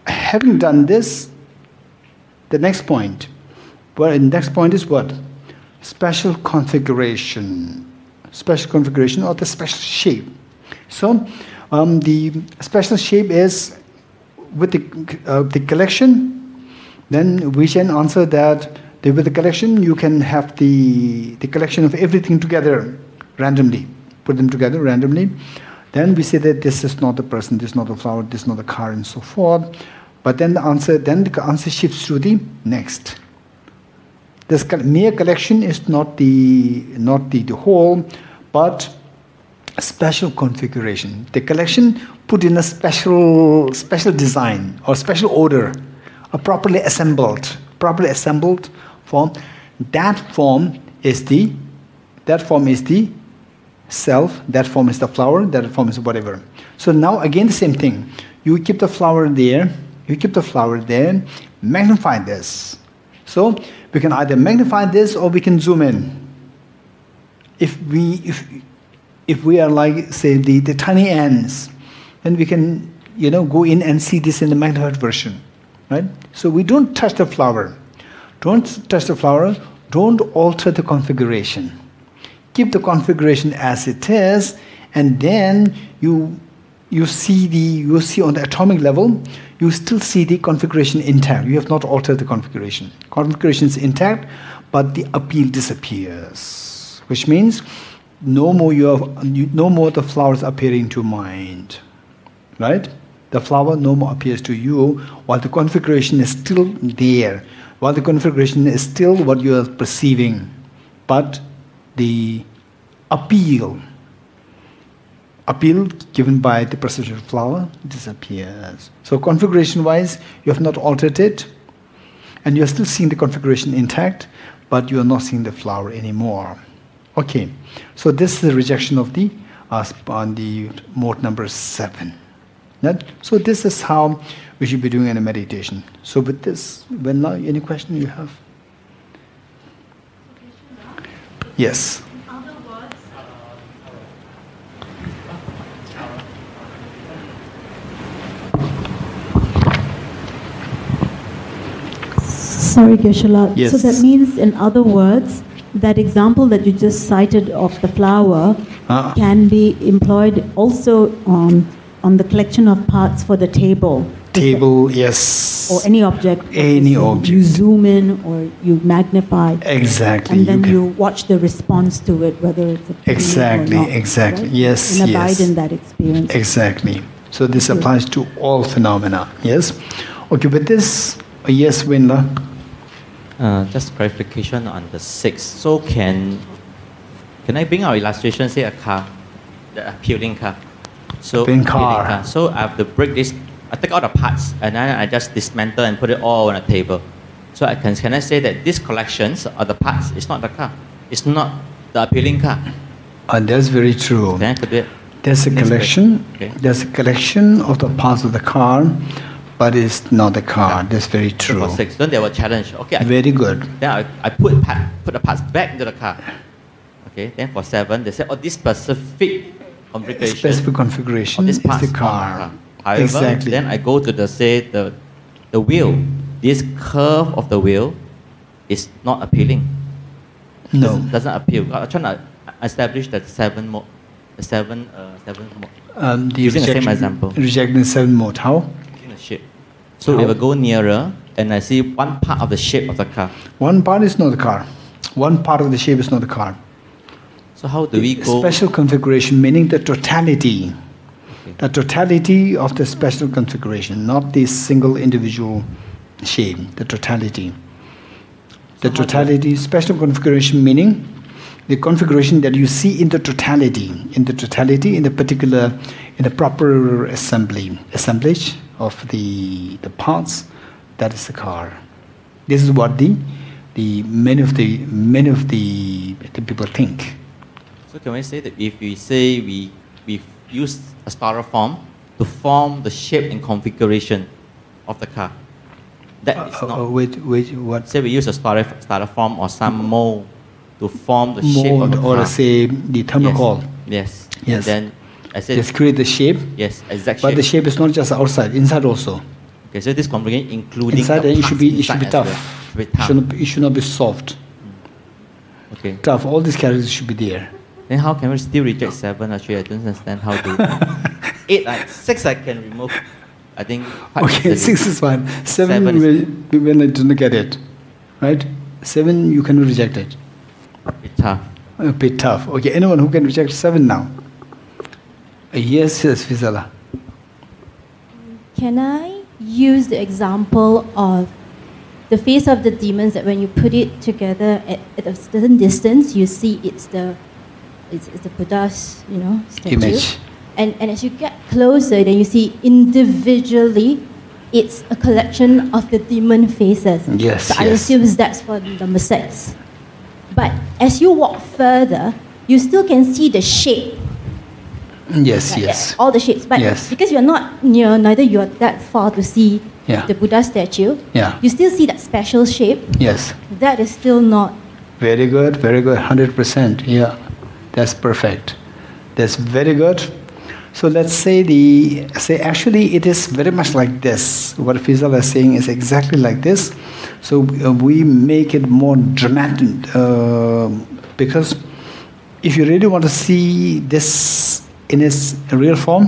having done this, the next point. Well, the next point is what? Special configuration. Special configuration or the special shape. So the special shape is with the collection. Then we can answer that with the collection you can have the collection of everything together randomly. Put them together randomly. Then we say that this is not a person, this is not a flower, this is not a car, and so forth. But then the answer shifts to the next. This mere collection is not the whole, but a special configuration. The collection put in a special design or special order, a properly assembled form. That form is the self, that form is the flower, that form is whatever. So now again the same thing. You keep the flower there, You keep the flower there, magnify this. So we can either magnify this or we can zoom in. If we are like, say, the tiny ants, then we can, go in and see this in the magnified version, right? So we don't touch the flower. Don't touch the flower. Don't alter the configuration. Keep the configuration as it is, and then you see on the atomic level, you still see the configuration intact. You have not altered the configuration. Configuration is intact, but the appeal disappears, which means no more the flowers appearing to mind, right? The flower no more appears to you, while the configuration is still there, while the configuration is still what you are perceiving, but the appeal given by the perception of flower disappears. So configuration-wise, you have not altered it, and you are still seeing the configuration intact, but you are not seeing the flower anymore. Okay, so this is the rejection of the on the mode number 7. Right? So this is how we should be doing in a meditation. So with this, any question you have? Yes. Sorry, Geshe-la. Yes. So that means, in other words, that example that you just cited of the flower can be employed also on the collection of parts for the table. Table, yes. Or any object. Any object. You zoom in or you magnify. Exactly. And then you watch the response to it, whether it's a exactly, or not, exactly. Right? Yes, and yes. abide in that experience. Exactly. So this applies to all phenomena. Yes. Okay, with this, yes, Winla. Just clarification on the 6. So can I bring our illustration, say a car, the appealing car. So Appealing car. So I have to break this. I take out the parts and then I just dismantle and put it all on a table. So can I say that these collections of the parts is not the car? It's not the appealing car. That's very true. Then I could do it. There's a collection. Okay. There's a collection of the parts of the car, but it's not the car. That's very true. For 6, then they were challenged. Okay. Very good. Then I put the parts back into the car. Okay. Then for 7, they said, this specific configuration. Specific configuration this is part the car. However, Exactly. then I go to the wheel. This curve of the wheel is not appealing. No. Doesn't appeal. I'm trying to establish the 7 mode. The 7 mode. Using the same example. Rejecting 7 mode. How? Using the shape. So we will go nearer and I see one part of the shape of the car. One part is not the car. One part of the shape is not the car. So how do we go? Special configuration, meaning the totality. Okay. The totality of the special configuration, not the single individual shape, the totality. The totality, special configuration meaning the configuration that you see in the totality, in the particular, in the proper assemblage of the parts, that is the car. This is what the many of the people think. So can we say that if we say we use a styrofoam to form the shape and configuration of the car, that is not. Wait, what? Say we use a styrofoam or some mold to form the shape of the car. Or say the thermocol. Yes. Yes. And then I said. Just create the shape. Yes, exact shape. But the shape is not just outside, inside also. Okay, so this configuration including Inside, the it parts should be inside tough. as well. Should be tough. It should not be soft. Okay. Tough. All these characters should be there. Then how can we still reject 7? Actually, I don't understand how to. 8, 6 I can remove. I think. Okay, 6 is fine. 7 is when I don't get it, right? 7 you cannot reject it. It's tough. A bit tough. Okay, anyone who can reject 7 now? Yes, Fizala. Can I use the example of the face of the demons, that when you put it together at a certain distance, you see it's the Buddha's, statue. Image. And as you get closer, then you see individually, it's a collection of the demon faces. Yes, So I yes. assume that's for number 6. But as you walk further, you still can see the shape Yes, Like yes. that, all the shapes. But Yes. because you're not near, neither you're that far to see Yeah. the Buddha statue, Yeah. you still see that special shape. Yes. That is still not. Very good, 100%. Yeah, that's perfect. That's very good. So let's say actually it is very much like this. What Faisal is saying is exactly like this. So we make it more dramatic because if you really want to see this in its real form,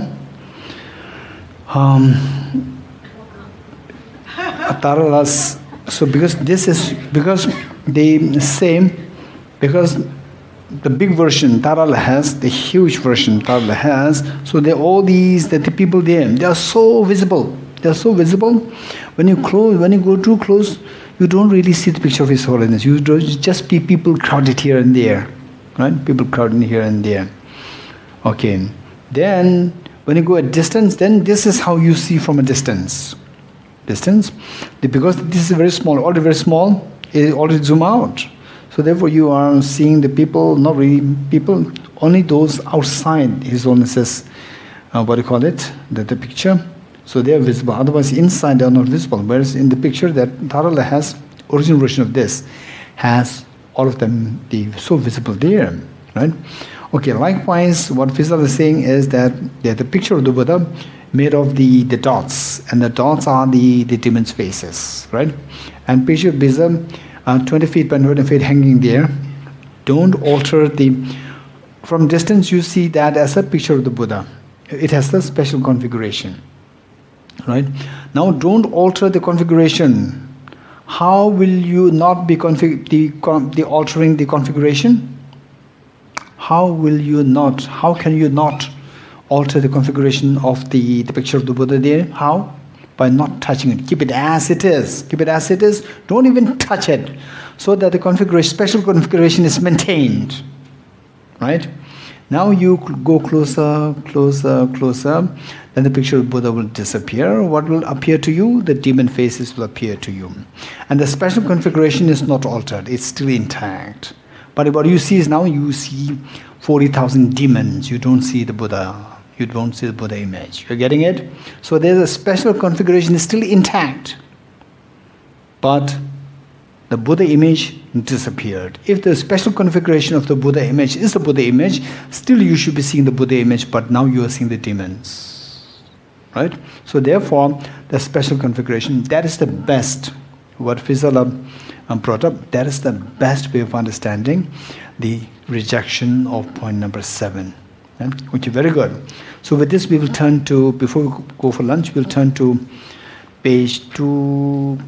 Taralas. So because the big version Tarala has, the huge version Tarala has, so all these the people there, they are so visible. They are so visible. When you go too close, you don't really see the picture of His Holiness. You just see people crowded here and there, right? People crowded here and there. Okay. Then when you go at distance, then this is how you see from a distance. Because this is very small, already very small, it already zoom out. So therefore you are seeing the people, not really people, only those outside His Holiness's, the picture. So they are visible. Otherwise inside they are not visible. Whereas in the picture that Tharala has, original version of this, has all of them so visible there. Right? Okay, likewise what Faisal is saying is that the picture of the Buddha made of the dots, and the dots are the demon's faces, right? And picture of Buddha, 20 feet by 20 feet hanging there. Don't alter from distance you see that as a picture of the Buddha. It has a special configuration, right? Now don't alter the configuration. How will you not be altering the configuration? How can you not alter the configuration of the picture of the Buddha there? How? By not touching it. Keep it as it is. Don't even touch it, so that the special configuration is maintained. Right? Now you go closer. Then the picture of Buddha will disappear. What will appear to you? The demon faces will appear to you. And the special configuration is not altered. It's still intact. But what you see is now you see 40,000 demons. You don't see the Buddha. You don't see the Buddha image. You're getting it? So there's a special configuration is still intact. But the Buddha image disappeared. If the special configuration of the Buddha image is the Buddha image, still you should be seeing the Buddha image, but now you are seeing the demons. Right? So therefore, the special configuration, that is the best. What Faisal brought up, that is the best way of understanding the rejection of point number 7. Okay, very good. So with this we will turn to, before we go for lunch, we'll turn to page 2.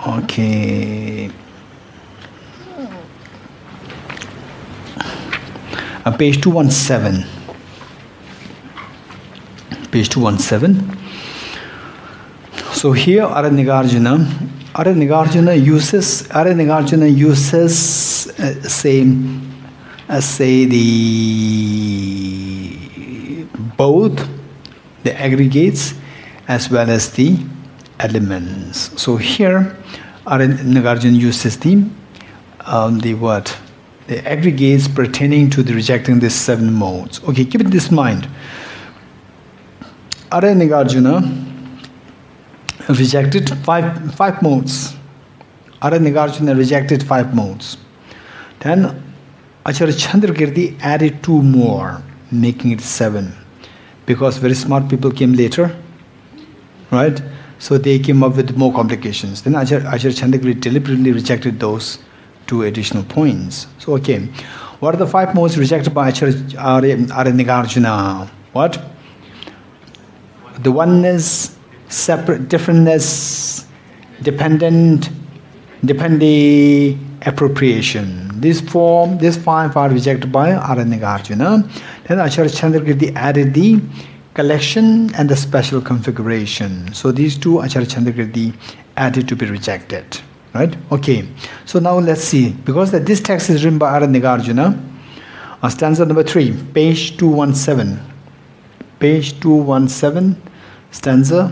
Okay. Page 217. Page 217. So here Aranagarjuna uses say the both the aggregates as well as the elements. So here Aranagarjuna uses the aggregates pertaining to the rejecting the 7 modes. Okay, keep it in this mind. Aranagarjuna rejected five modes. Aranagarjuna rejected 5 modes. Then Acharya Chandrakirti added 2 more, making it 7. Because very smart people came later, right? So they came up with more complications. Then Acharya Chandrakirti deliberately rejected those 2 additional points. So okay, what are the 5 modes rejected by Aranagarjuna? What? The oneness, separate, differentness, dependent, appropriation. These 5 are rejected by Aranagarjuna. Then Acharya Chandrakirti added the collection and the special configuration. So these 2 Acharya Chandrakirti added to be rejected. Right? Okay. So now let's see. Because this text is written by Aranagarjuna, stanza number 3, page 217. Page 217, stanza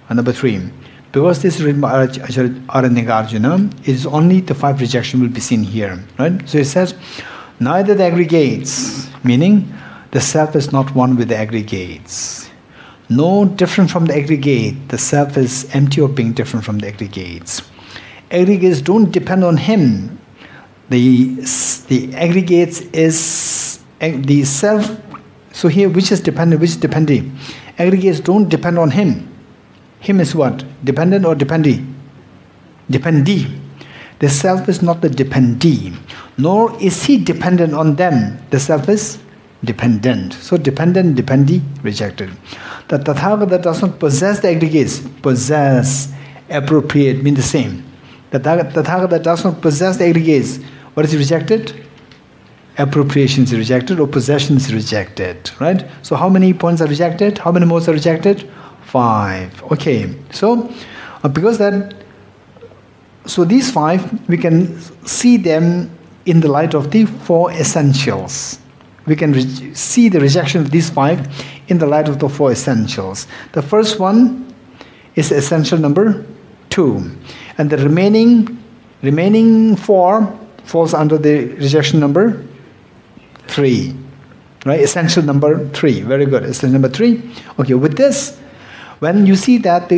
number 3. Because this is written by Aranagarjuna, it is only the 5 rejection will be seen here. Right? So it says, Neither the aggregates, meaning the self is not one with the aggregates. No different from the aggregate. The self is empty of being different from the aggregates. Aggregates don't depend on him. The aggregates is the self. So here, which is dependent, which is dependent? Aggregates don't depend on him. Him is what? Dependent or dependee? Dependee. The self is not the dependee, nor is he dependent on them. The self is dependent. So dependent, dependee, rejected. The Tathagata does not possess the aggregates. Possess, appropriate, mean the same. The Tathagata does not possess the aggregates. What is rejected? Appropriation is rejected, or possession is rejected. Right? So how many points are rejected? How many modes are rejected? 5. Okay. So because that, so these 5, we can see them in the light of the 4 essentials. We can see the rejection of these 5 in the light of the 4 essentials. The first one is essential number 2, and the remaining 4 falls under the rejection number 3. Right? Essential number 3. Very good. Essential number 3. Okay. With this, when you see that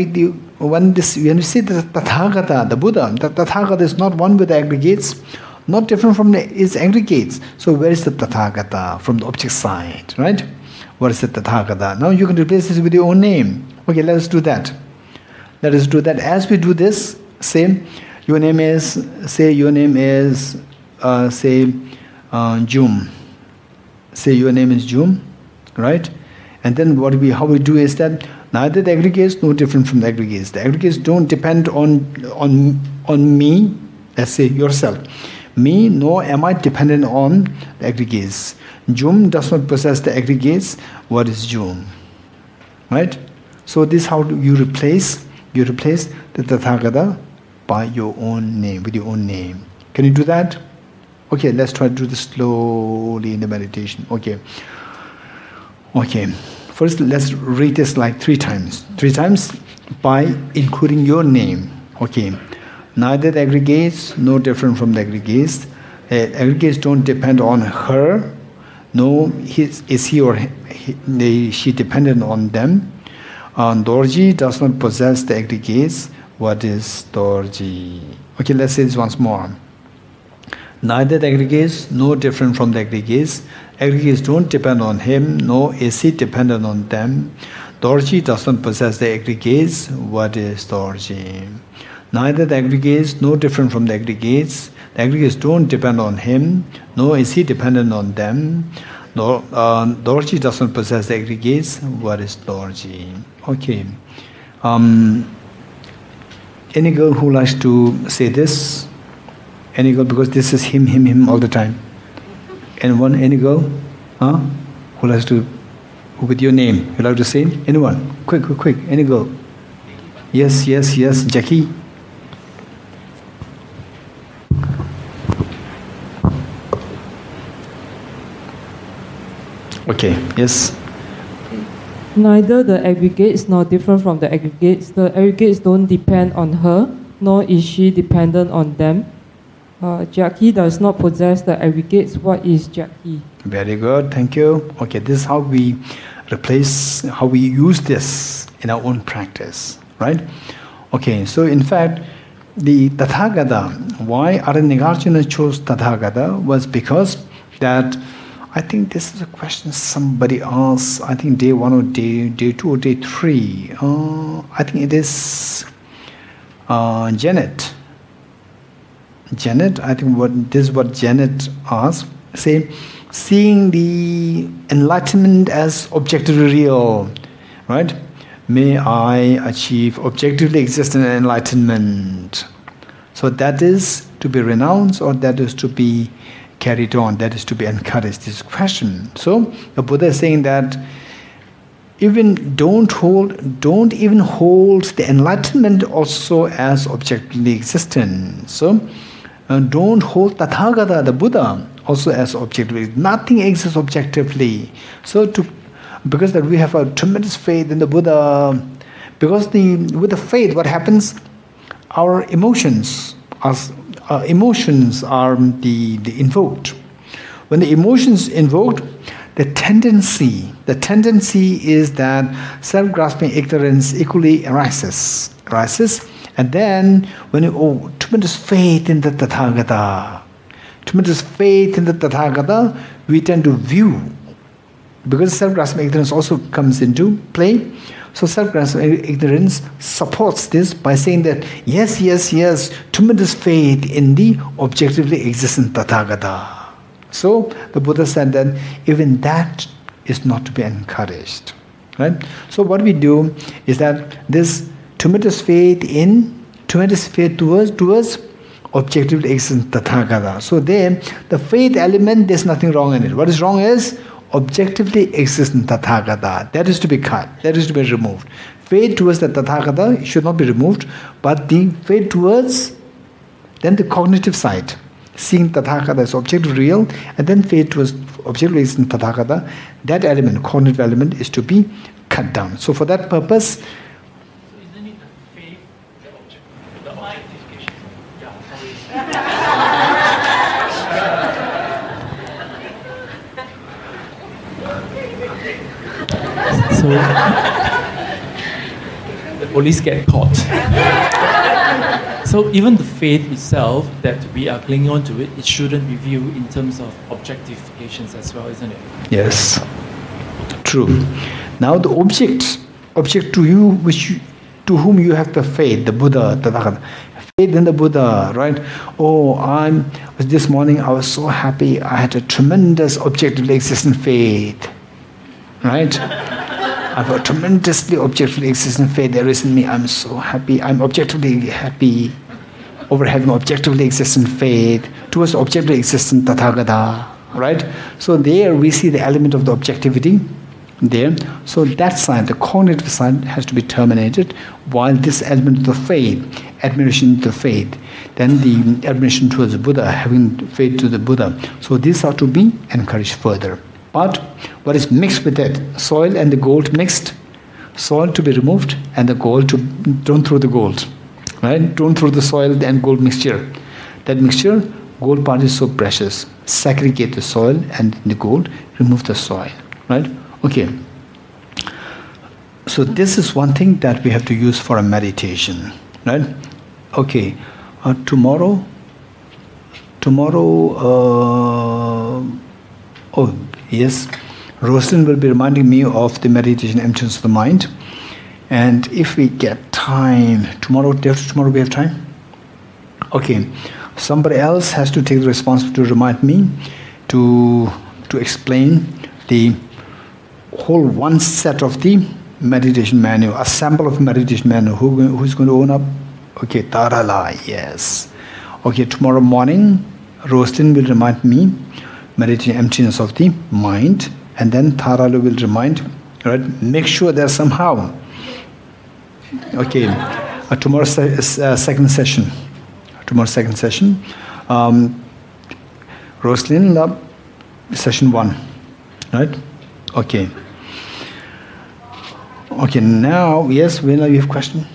when you see the Tathagata, the Buddha, the Tathagata is not one with the aggregates, not different from its aggregates. So where is the Tathagata from the object side, right? What is the Tathagata? Now you can replace this with your own name. Okay, let us do that. Let us do that. As we do this, say your name is Jum. Say your name is Jum, right? And then how we do is that neither the aggregates nor different from the aggregates. The aggregates don't depend on me, let's say yourself. Me, nor am I dependent on the aggregates. Jum does not possess the aggregates. What is Jum? Right? So this is how you replace the Tathagata by your own name, with your own name. Can you do that? Okay, let's try to do this slowly in the meditation. Okay. First, let's read this like 3 times. 3 times by including your name. Okay. Neither the aggregates, no different from the aggregates. Aggregates don't depend on her. No, is he or she dependent on them. Dorji does not possess the aggregates. What is Dorji? Okay, let's say this once more. Neither the aggregates, no different from the aggregates. Aggregates don't depend on him, nor is he dependent on them. Dorji does not possess the aggregates. What is Dorji? Neither the aggregates, no different from the aggregates. The aggregates don't depend on him, nor is he dependent on them. Dorji does not possess the aggregates. What is Dorji? Okay. Any girl who likes to say this? Any girl, because this is him all the time. Anyone? Any girl? Who likes to, with your name, you like to say? Anyone? Quick. Any girl? Yes. Jackie? Okay, yes. Neither the aggregates nor different from the aggregates. The aggregates don't depend on her, nor is she dependent on them. Jackie does not possess the aggregates. What is Jackie? Very good, thank you. Okay, this is how we use this in our own practice, right? Okay, so in fact, the Tathagata, why Aranyagarjuna chose Tathagata was because that, I think this is a question somebody asked, I think day 1 or day 2 or day 3. I think it is Janet. I think this is what Janet asked. Say, seeing the enlightenment as objectively real, right? May I achieve objectively existent enlightenment. So that is to be renounced, or that is to be carried on, that is to be encouraged, this question. So the Buddha is saying that don't even hold the enlightenment also as objectively existent. So don't hold Tathagata, the Buddha, also as objectively. Nothing exists objectively. So because that we have a tremendous faith in the Buddha, because with the faith, what happens? Our emotions are the invoked. When the emotions invoked, the tendency is that self-grasping ignorance equally arises. And then when tremendous faith in the Tathagata, we tend to view, because self-grasping ignorance also comes into play. So self-grasping ignorance supports this by saying that yes, tremendous faith in the objectively existent Tathagata. So the Buddha said that even that is not to be encouraged. Right? So what we do is that this tremendous faith towards objectively existent Tathagata. So there, the faith element, there's nothing wrong in it. What is wrong is objectively existent Tathagata. That is to be cut. That is to be removed. Faith towards the Tathagata should not be removed, but the faith towards then the cognitive side, seeing Tathagata as objectively real, and then faith towards objectively existent Tathagata, that element, cognitive element, is to be cut down. So for that purpose, isn't it the faith, the objectification? So the police get caught. So even the faith itself that we are clinging on to it shouldn't be viewed in terms of objectifications as well, isn't it? yes, true. Now the object to you, to whom you have the faith, the Buddha, Tathagata, faith in the Buddha, right? This morning I was so happy. I had a tremendous objectively existent faith, right? I have a tremendously objectively existent faith there is in me. I'm so happy. I'm objectively happy over having objectively existent faith towards objectively existent Tathagata, right? So there we see the element of the objectivity there. So that side, the cognitive side, has to be terminated, while this element of the faith, admiration to the faith, then the admiration towards the Buddha, having faith to the Buddha. So these are to be encouraged further. But what is mixed with that? Soil and the gold mixed. Soil to be removed and the gold to, don't throw the gold. Right? Don't throw the soil and gold mixture. That mixture, gold part is so precious. Segregate the soil and the gold, remove the soil. Right? Okay. So this is one thing that we have to use for a meditation. Right? Okay. Tomorrow, yes, Rosalind will be reminding me of the meditation emptiness of the mind. And if we get time, tomorrow we have time? Okay, somebody else has to take the responsibility to remind me to explain the whole one set of the meditation manual, a sample of meditation manual. Who's going to own up? Okay, Tarala, yes. Okay, tomorrow morning, Rosalind will remind me meditation emptiness of the mind, and then Tharalu will remind, right? Make sure that somehow. Okay, tomorrow's second session. Rosalind, session 1, right? Okay. Okay, now, yes, Vena, you have a question?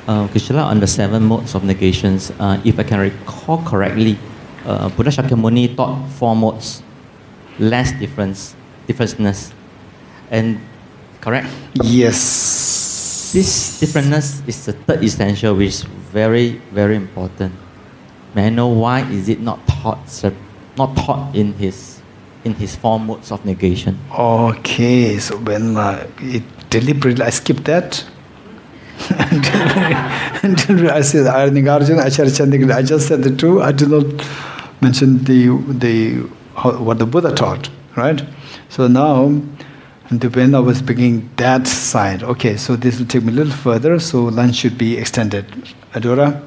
Kushala, on the 7 modes of negations, if I can recall correctly, Buddha Shakyamuni taught 4 modes, less differenceness, and correct? Yes. This differentness is the third essential, which is very, very important. May I know why is it not taught in his 4 modes of negation? Okay, so when deliberately I skipped that. Until I said Nagarjuna, Acharya Chandra, I just said the two. I did not mention what the Buddha taught, right? So now, when I was beginning that side, okay, so this will take me a little further. So lunch should be extended. Adora,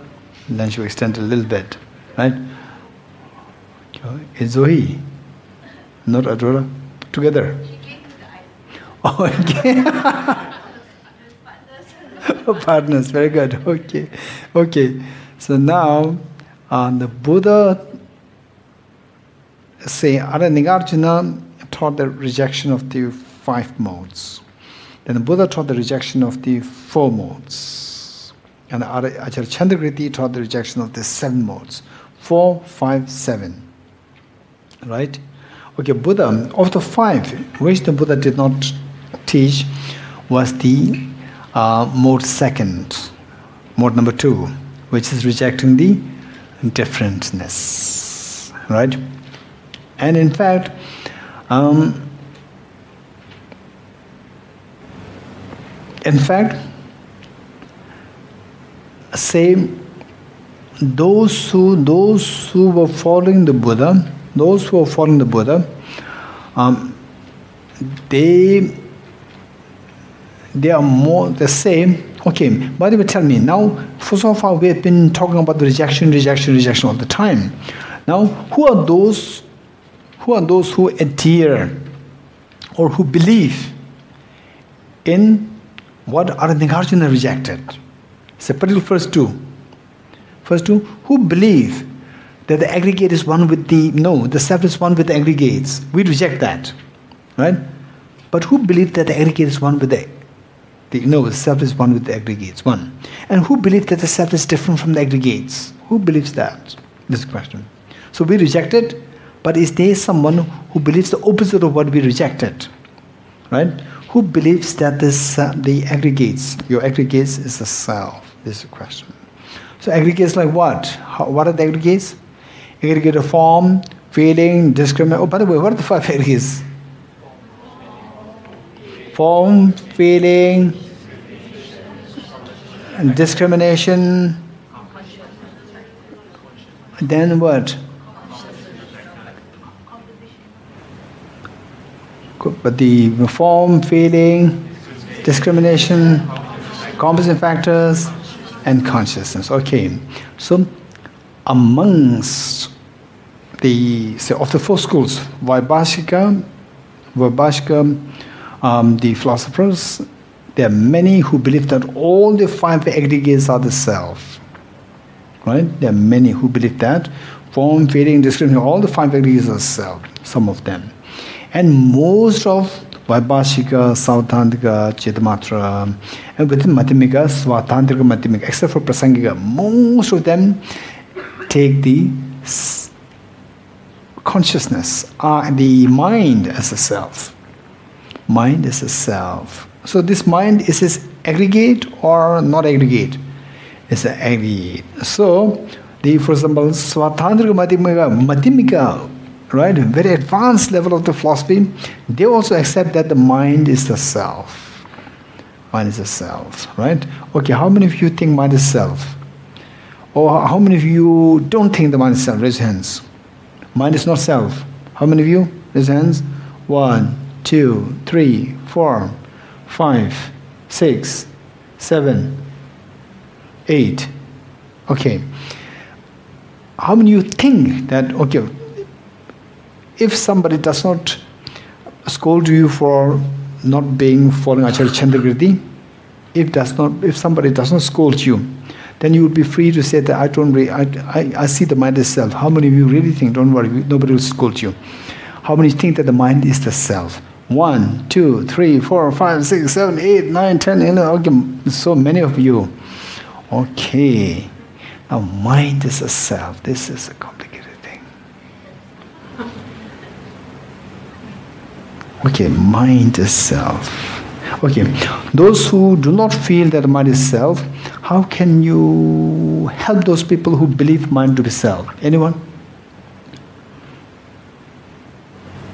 lunch should be extended a little bit, right? It's Zoe, not Adora, together. Oh, okay. Partners, very good. Okay. So now, the Buddha Nagarjuna taught the rejection of the 5 modes. Then the Buddha taught the rejection of the 4 modes. And Acharya Chandrakriti taught the rejection of the 7 modes. 4, 5, 7. Right? Okay, Buddha, of the 5, which the Buddha did not teach was the mode second, mode number 2, which is rejecting the differentness. Right? And in fact, say those who were following the Buddha, they are more the same. Okay, by the way, tell me now. So far, we have been talking about the rejection all the time. Now, who are those who adhere or who believe in what Nagarjuna rejected? So, particularly first two, who believe that the aggregate is one with the self is one with the aggregates. We reject that, right? But who believe that the aggregate is one with the self is one with the aggregates, one. And who believes that the self is different from the aggregates? Who believes that? This is the question. So we reject it, but is there someone who believes the opposite of what we rejected? Right? Who believes that the aggregates, your aggregates is the self? This is the question. So aggregates like what? What are the aggregates? Aggregate of form, feeling, discrimination. Oh, by the way, what are the 5 aggregates? Form, feeling, and discrimination. Then what? But the form, feeling, discrimination, composite factors, and consciousness. Okay. So amongst of the 4 schools, Vaibhashika, the philosophers, there are many who believe that all the 5 aggregates are the self. Right? There are many who believe that. Form, feeling, discrimination, all the 5 aggregates are self, some of them. And most of Vaibhashika, Sautrantika, Chitamatra, and within Madhyamika, Svatantrika, Madhyamika, except for Prasangika, most of them take the consciousness, the mind as a self. Mind is a self. So this mind is this aggregate or not aggregate? It's an aggregate. So, for example, Svatantrika Madhyamika, right, very advanced level of the philosophy, they also accept that the mind is the self. Mind is the self, right? Okay, how many of you think mind is self? Or how many of you don't think the mind is self? Raise your hands. Mind is not self. How many of you? Raise your hands. 1, 2, 3, 4, 5, 6, 7, 8. Okay. How many of you think that, okay, if somebody does not scold you for not following Acharya Chandragirti, if somebody does not scold you, then you would be free to say that I see the mind as self. How many of you really think, don't worry, nobody will scold you? How many think that the mind is the self? 1, 2, 3, 4, 5, 6, 7, 8, 9, 10, okay, so many of you. Okay. Now mind is a self. This is a complicated thing. Okay, mind is self. Okay, those who do not feel that mind is self, how can you help those people who believe mind to be self? Anyone?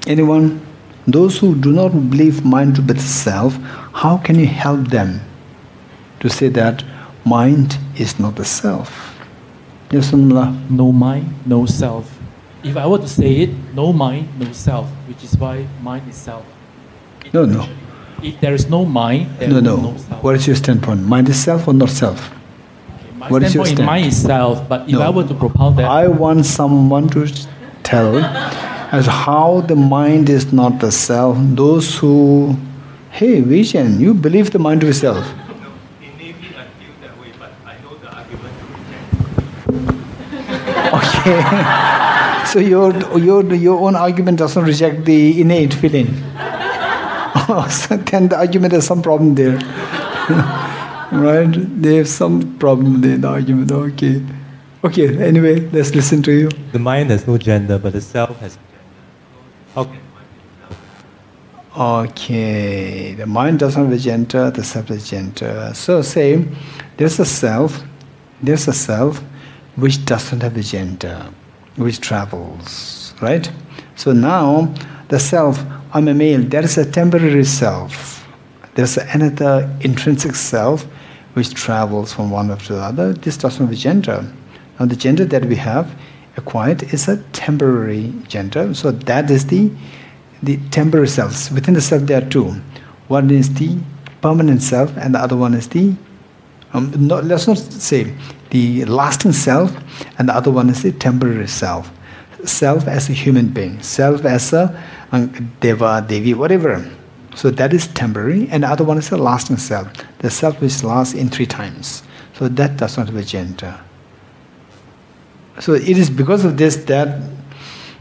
Anyone? Those who do not believe mind to be the self, how can you help them to say that mind is not the self? Yes, Sunmala? No mind, no self. If I were to say it, no mind, no self, which is why mind is self. No. If there is no mind, there is no self. What is your standpoint? Mind is self or not self? Okay, my standpoint is mind is self, but if I were to propound that... I want someone to tell as how the mind is not the self. Those who, hey, Vijan, you believe the mind to be self. No, innately I feel that way, but I know the argument to reject. Okay. So your own argument does not reject the innate feeling. So then the argument has some problem there. Right? They have some problem there, the argument. Okay. Okay, anyway, let's listen to you. The mind has no gender, but the self has gender. How can Okay, the mind doesn't have a gender, the self has gender. So say, there's a self which doesn't have a gender, which travels, right? So now, the self, I'm a male, there is a temporary self. There's another intrinsic self which travels from one to the other. This doesn't have a gender. Now the gender that we have acquired is a temporary gender. So that is the temporary selves. Within the self there are two. One is the permanent self and the other one is the, let's not say the lasting self, and the other one is the temporary self. Self as a human being, self as a deva, devi, whatever. So that is temporary, and the other one is a lasting self. The self which lasts in 3 times. So that does not have a gender. So it is because of this that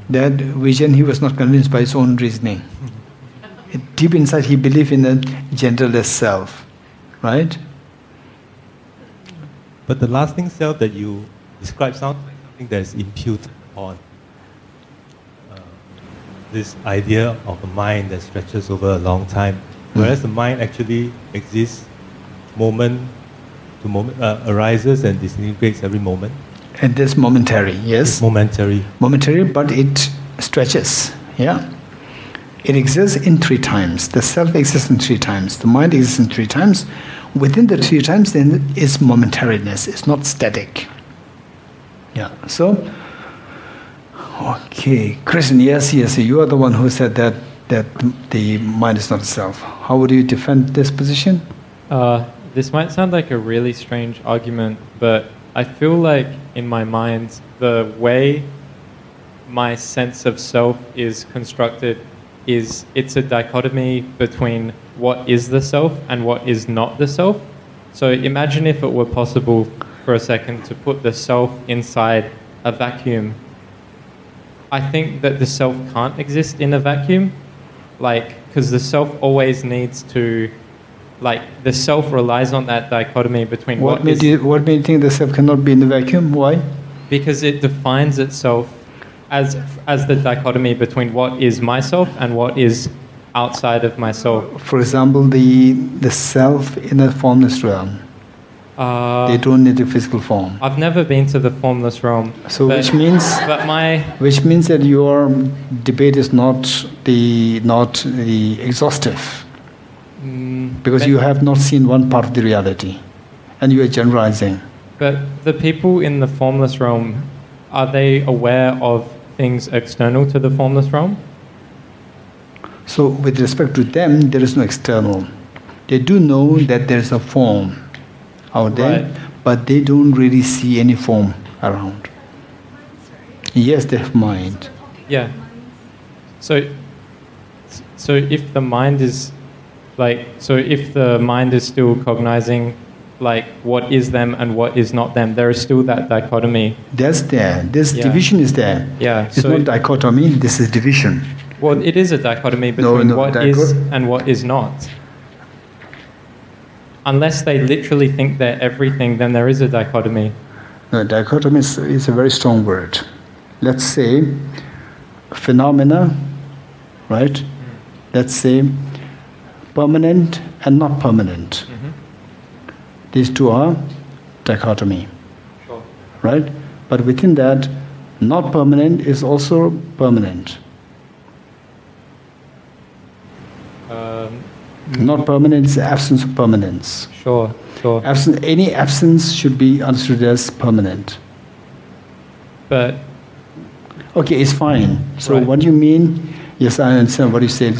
vision he was not convinced by his own reasoning. Deep inside he believed in a genderless self, right? But the lasting self that you describe sounds like something that is imputed on this idea of a mind that stretches over a long time, whereas the mind actually exists moment to moment, arises and disintegrates every moment. And this momentary, yes. It's momentary. Momentary, but it stretches, yeah. It exists in 3 times. The self exists in 3 times. The mind exists in 3 times. Within the 3 times, then is momentariness. It's not static. Yeah. So, okay, Krishna, yes, you are the one who said that the mind is not a self. How would you defend this position? This might sound like a really strange argument, but I feel like in my mind, the way my sense of self is constructed is it's a dichotomy between what is the self and what is not the self. So imagine if it were possible for a second to put the self inside a vacuum. I think that the self can't exist in a vacuum, because the self always needs to, the self relies on that dichotomy between what made you think the self cannot be in the vacuum? Why? Because it defines itself as the dichotomy between what is myself and what is outside of myself. For example, the self in a formless realm. They don't need a physical form. I've never been to the formless realm. So which means that your debate is not the exhaustive. Because you have not seen one part of the reality, and you are generalizing. But the people in the formless realm, are they aware of things external to the formless realm? So with respect to them, there is no external. They do know that there is a form out there, but they don't really see any form around. Yes, they have mind. Yeah. So if the mind is if the mind is still cognizing what is them and what is not them, there is still that dichotomy. That's there. This division is there. Yeah. It's not dichotomy, this is division. Well, it is a dichotomy between what is and what is not. Unless they literally think they're everything, then there is a dichotomy. No, dichotomy is a very strong word. Let's say phenomena, right? Let's say permanent and not permanent. These two are dichotomy, right? But within that, not permanent is also permanent. Not permanent is the absence of permanence. Sure. Any absence should be understood as permanent. But okay, it's fine. So what do you mean? Yes, I understand what you said.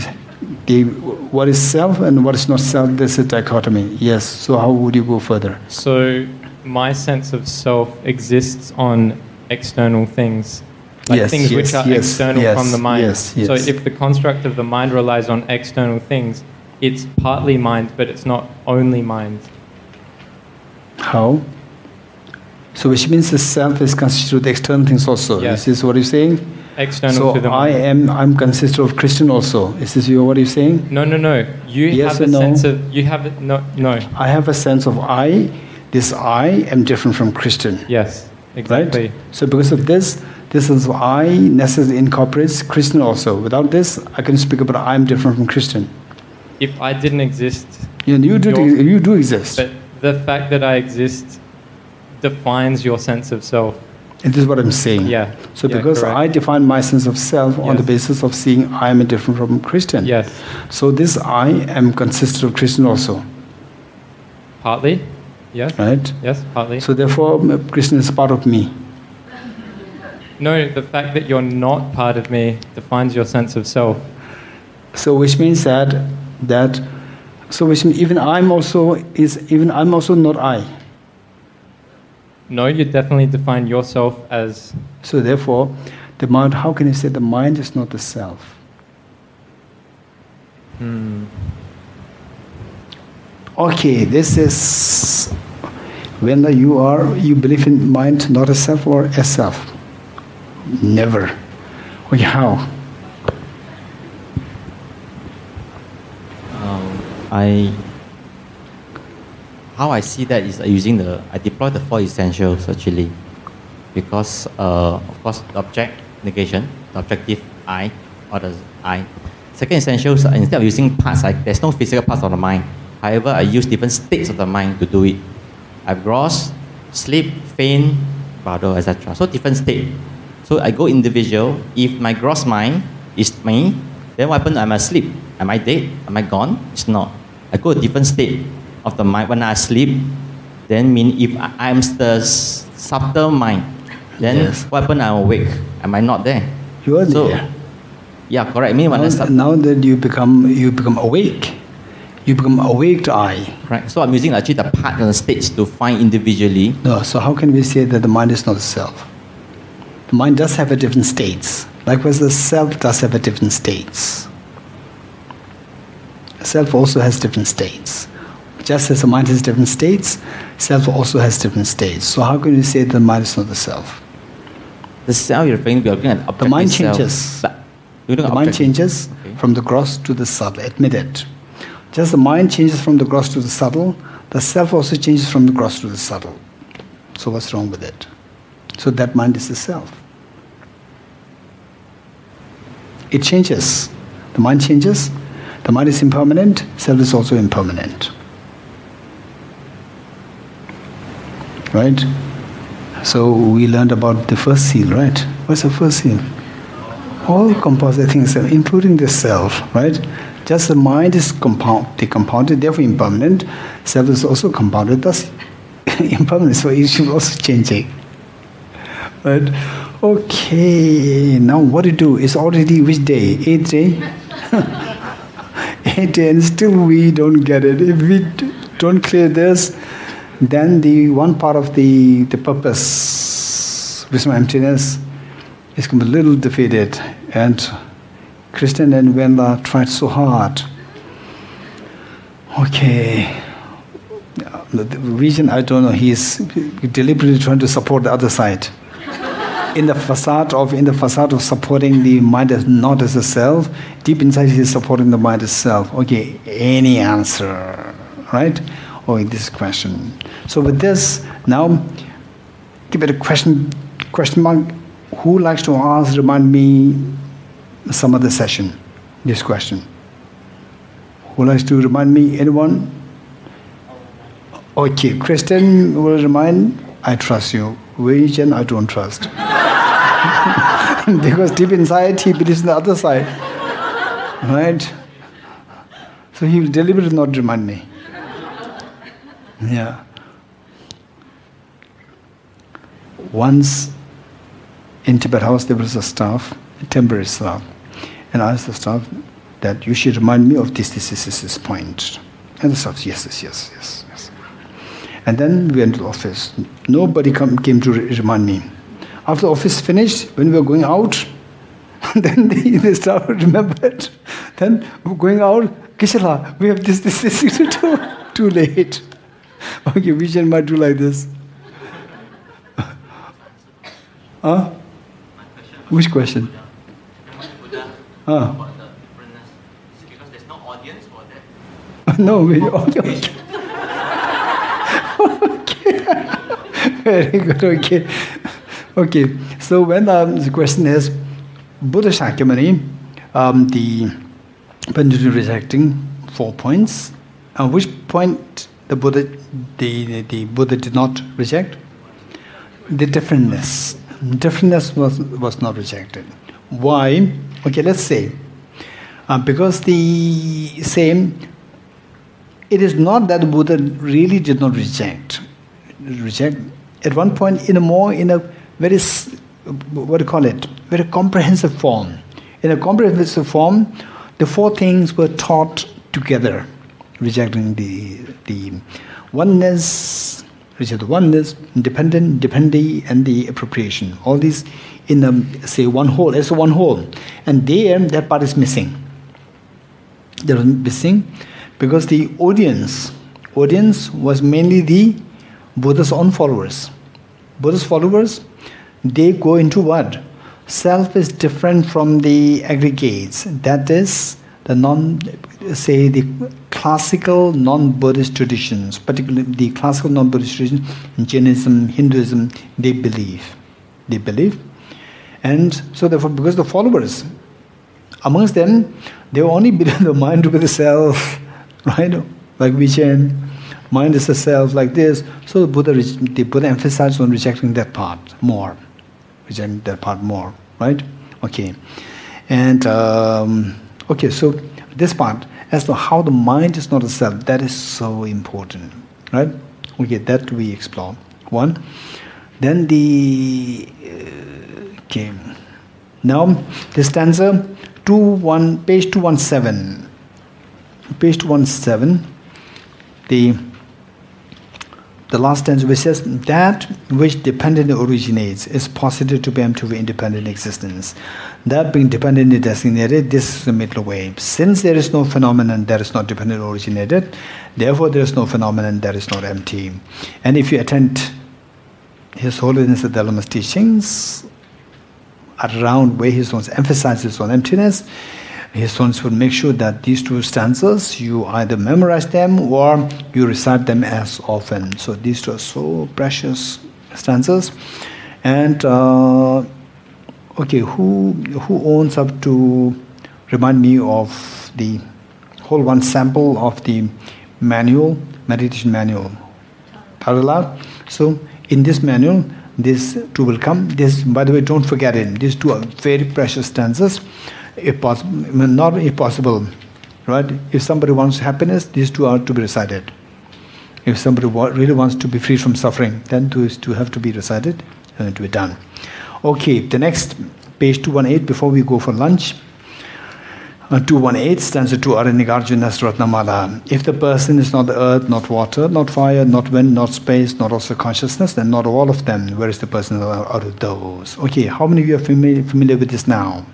What is self and what is not self, there's a dichotomy. Yes, so how would you go further? So my sense of self exists on external things. Things which are external from the mind. So if the construct of the mind relies on external things, it's partly mind, but it's not only mind. How? So which means the self is constituted with external things also. Is this what you're saying? External to the mind. I'm considered of Christian also. Is this what you're saying? No. You have a sense of no. I have a sense of this I am different from Christian. Yes. Exactly. Right? So because of this is I necessarily incorporates Christian also. Without this, I can speak about I'm different from Christian. If I didn't exist, you do exist. But the fact that I exist defines your sense of self. And this is what I'm saying. Yeah. So Yeah, because correct. I define my sense of self on the Yes. basis of seeing I am different from Christian. Yes. So this I am consistent of Christian also. Partly. Yes. Right? Yes, partly. So therefore, Christian is part of me. No, the fact that you're not part of me defines your sense of self. So which means which means even I'm also not I. No, you definitely define yourself as... So therefore, the mind, how can you say the mind is not the self? Okay, this is when you believe in mind not as self or as self? Never. Okay, how? How I see that is using I deploy the 4 essentials actually, because of course the object negation, the objective I or the I. Second essential, instead of using parts, there's no physical parts of the mind. However, I use different states of the mind to do it. I gross, sleep, faint, bother, etc. So different state. So I go individual. If my gross mind is me, then what happens? Am I asleep? Am I dead? Am I gone? It's not. I go a different state of the mind. When I sleep, then mean if I'm the subtle mind, then what happens? I'm awake. Am I not there? You are there. Yeah, correct. Me when now that you become awake. You become awake to I. Right. So I'm using actually the part and the states to find individually. No. So how can we say that the mind is not the self? The mind does have a different states. Likewise, the self does have a different states. Self also has different states. Just as the mind has different states, self also has different states. So how can you say the mind is not the self? The self you're referring to, you're looking at objective the mind self. changes. The mind changes from the gross to the subtle. Admit it. Just the mind changes from the gross to the subtle. The self also changes from the gross to the subtle. So what's wrong with it? So that mind is the self. It changes. The mind changes. The mind is impermanent. Self is also impermanent. Right? So we learned about the first seal, right? What's the first seal? All composite things, including the self, right? Just the mind is decompounded, therefore impermanent. Self is also compounded, thus impermanent. So it should also changing. Right? Okay, now what do you do? It's already which day? 8th day? 8th day, and still we don't get it. If we don't clear this, then the one part of the purpose, wisdom emptiness, is going to be a little defeated. And Kristen and Wendla tried so hard. Okay. The reason, I don't know, he's deliberately trying to support the other side. In the facade of supporting the mind as not as a self, deep inside he's supporting the mind as self. Okay, any answer, right? Oh, this question. So with this, now give it a question mark. Who likes to remind me some other session, this question? Who likes to remind me? Anyone? Okay, Kristen will remind. I trust you. Wei Chen, I don't trust. Because deep inside, he believes in the other side. Right? So he will deliberately not remind me. Yeah. Once in Tibet House, there was a staff, a temporary staff, and I asked the staff that you should remind me of this point. And the staff, yes. And then we went to the office. Nobody came to remind me. After the office finished, when we were going out, then the staff remembered. Then going out, Kishala, we have this to do. Too late. Okay, Vision might do like this. Huh? Which question? About the differentness. Is it because there's no audience for that? No, okay. Very good, okay. Okay, so when the question is Buddha Shakyamuni, when you're rejecting 4 points, which point the Buddha did not reject? The differentness. Differentness was not rejected. Why? Okay, let's say because the same. It is not that the Buddha really did not reject. At one point, in a very, what do you call it? Very comprehensive form. In a comprehensive form, the 4 things were taught together, rejecting the oneness, reject the oneness, independent, dependee, and the appropriation. All these in say one whole. It's one whole, and there that part is missing. There was missing because the audience was mainly the Buddha's own followers. Buddha's followers, they go into what? Self is different from the aggregates. That is the the classical non-Buddhist traditions, particularly the classical non-Buddhist traditions, Jainism, Hinduism, they believe. And so therefore, because the followers, amongst them, they only believe the mind to be the self, right? Like Vichen, mind is the self, like this. So the Buddha emphasized on rejecting that part more. Right? Okay. And, okay, so this part, as to how the mind is not a self, that is so important, right? Okay, that we explore. One. Then okay. Now, the stanza page 217. Page 217, the last stanza which says, that which dependently originates is posited to be empty of independent existence. That being dependently designated, this is the middle way. Since there is no phenomenon that is not dependently originated, therefore there is no phenomenon that is not empty. And if you attend His Holiness the Dalai Lama's teachings, around where His Holiness emphasizes on emptiness, His Holiness would make sure that these 2 stanzas, you either memorize them or you recite them as often. So these 2 are so precious stanzas. And okay, who owns up to remind me of the whole one sample of the manual, meditation manual? Tarala. So in this manual, these 2 will come. This, by the way, don't forget it. These 2 are very precious stanzas. If possible, right? If somebody wants happiness, these 2 are to be recited. If somebody really wants to be free from suffering, then 2 is to have to be recited and to be done. Okay, the next, page 218, before we go for lunch. 218, stanza 2, Aranigarjuna's Ratnamala. If the person is not earth, not water, not fire, not wind, not space, not also consciousness, then not all of them. Where is the person out of those? Okay, how many of you are familiar with this now?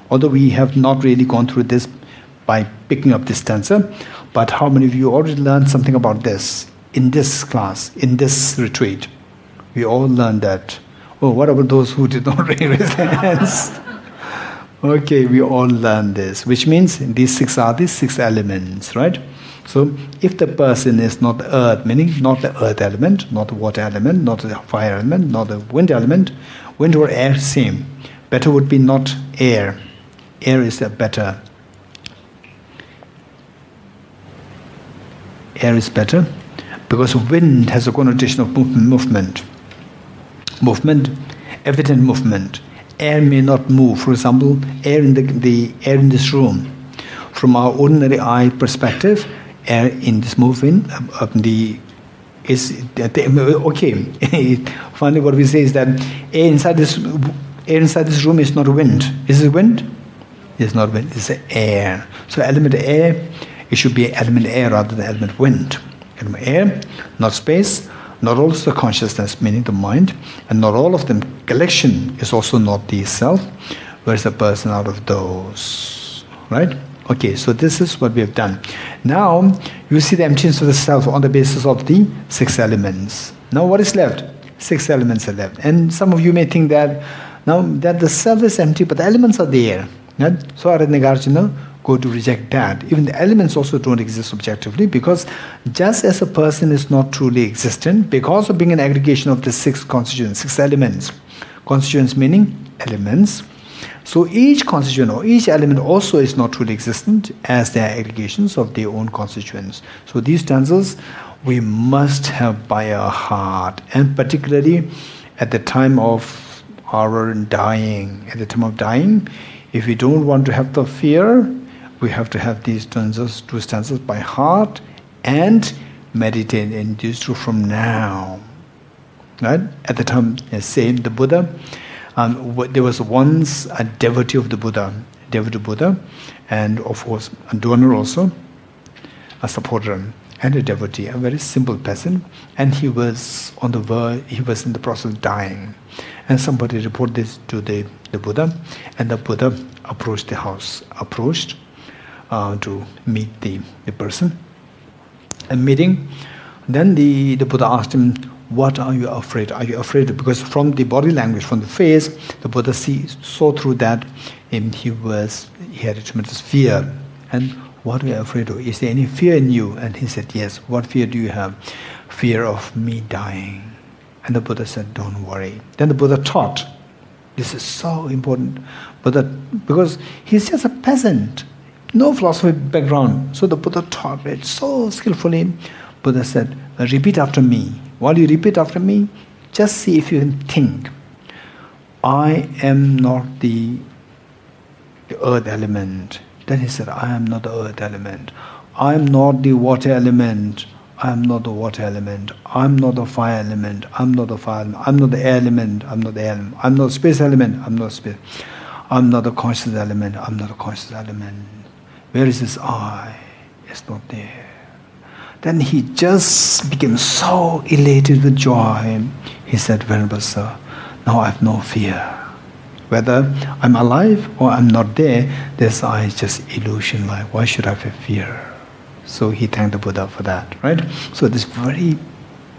Although we have not really gone through this by picking up this stanza, but how many of you already learned something about this in this class, in this retreat? We all learned that. Oh, what about those who did not raise their hands? Okay, we all learned this, which means these 6 are the 6 elements, right? So if the person is not earth, meaning not the earth element, not the water element, not the fire element, not the wind element, wind or air, same. Better would be not air. Air is a better. Air is better because wind has a connotation of movement. Movement, evident movement. Air may not move. For example, air in the air in this room. From our ordinary eye perspective, air in this movement is okay. Finally, what we say is that air inside this room is not wind. Is it wind? It's not wind. It's air. So element air, it should be element air rather than element wind. Element air, not space, not also consciousness, meaning the mind, and not all of them. Collection is also not the self. Where is the person out of those? Right? Okay, so this is what we have done. Now, you see the emptiness of the self on the basis of the 6 elements. Now, what is left? 6 elements are left. And some of you may think that now that the self is empty, but the elements are there. Right? So, Aranagarjuna go to reject that. Even the elements also don't exist objectively, because just as a person is not truly existent, because of being an aggregation of the 6 constituents, 6 elements. Constituents meaning elements. So each constituent or each element also is not truly existent, as they are aggregations of their own constituents. So these stanzas we must have by our heart, and particularly at the time of our dying. At the time of dying, if we don't want to have the fear, we have to have these stanzas, 2 stanzas by heart, and meditate in these 2 from now. Right? At the time, same the Buddha. There was once a devotee of the Buddha, and of course a donor also, a supporter, and a devotee, a very simple peasant, and he was on the verge, he was in the process of dying, and somebody reported this to the Buddha, and the Buddha approached the house, to meet the person. A meeting, then the Buddha asked him, what are you afraid? Are you afraid? Because from the body language, from the face, the Buddha saw through that he had a tremendous fear. And what are you afraid of? Is there any fear in you? And he said, yes. What fear do you have? Fear of me dying. And the Buddha said, don't worry. Then the Buddha taught. This is so important. Because he's just a peasant, no philosophy background. So the Buddha taught it so skillfully. Buddha said, repeat after me. While you repeat after me, just see if you can think. I am not the earth element. Then he said, I am not the earth element. I am not the water element. I am not the water element. I am not the fire element. I am not the fire element. I am not the air element. I am not the air element. I am not the space element. I am not space. I am not the conscious element. I am not the conscious element. Where is this I? It's not there. Then he just became so elated with joy. He said, Venerable Sir, now I have no fear. Whether I'm alive or I'm not there, this I is just illusion. Like, why should I have fear? So he thanked the Buddha for that, right? So this very,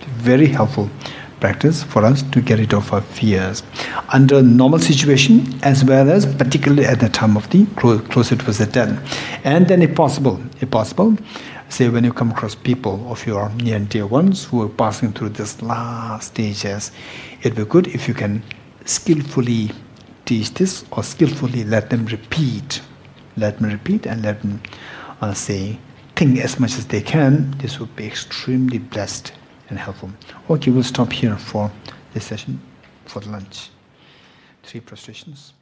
very helpful practice for us to get rid of our fears under normal situation, as well as particularly at the time of the closer towards the death. And then if possible, say when you come across people of your near and dear ones who are passing through this last stages, it would be good if you can skillfully teach this, or skillfully let them repeat. Let them repeat and let them think as much as they can. This would be extremely blessed and helpful. Okay, we'll stop here for this session, for the lunch. 3 prostrations.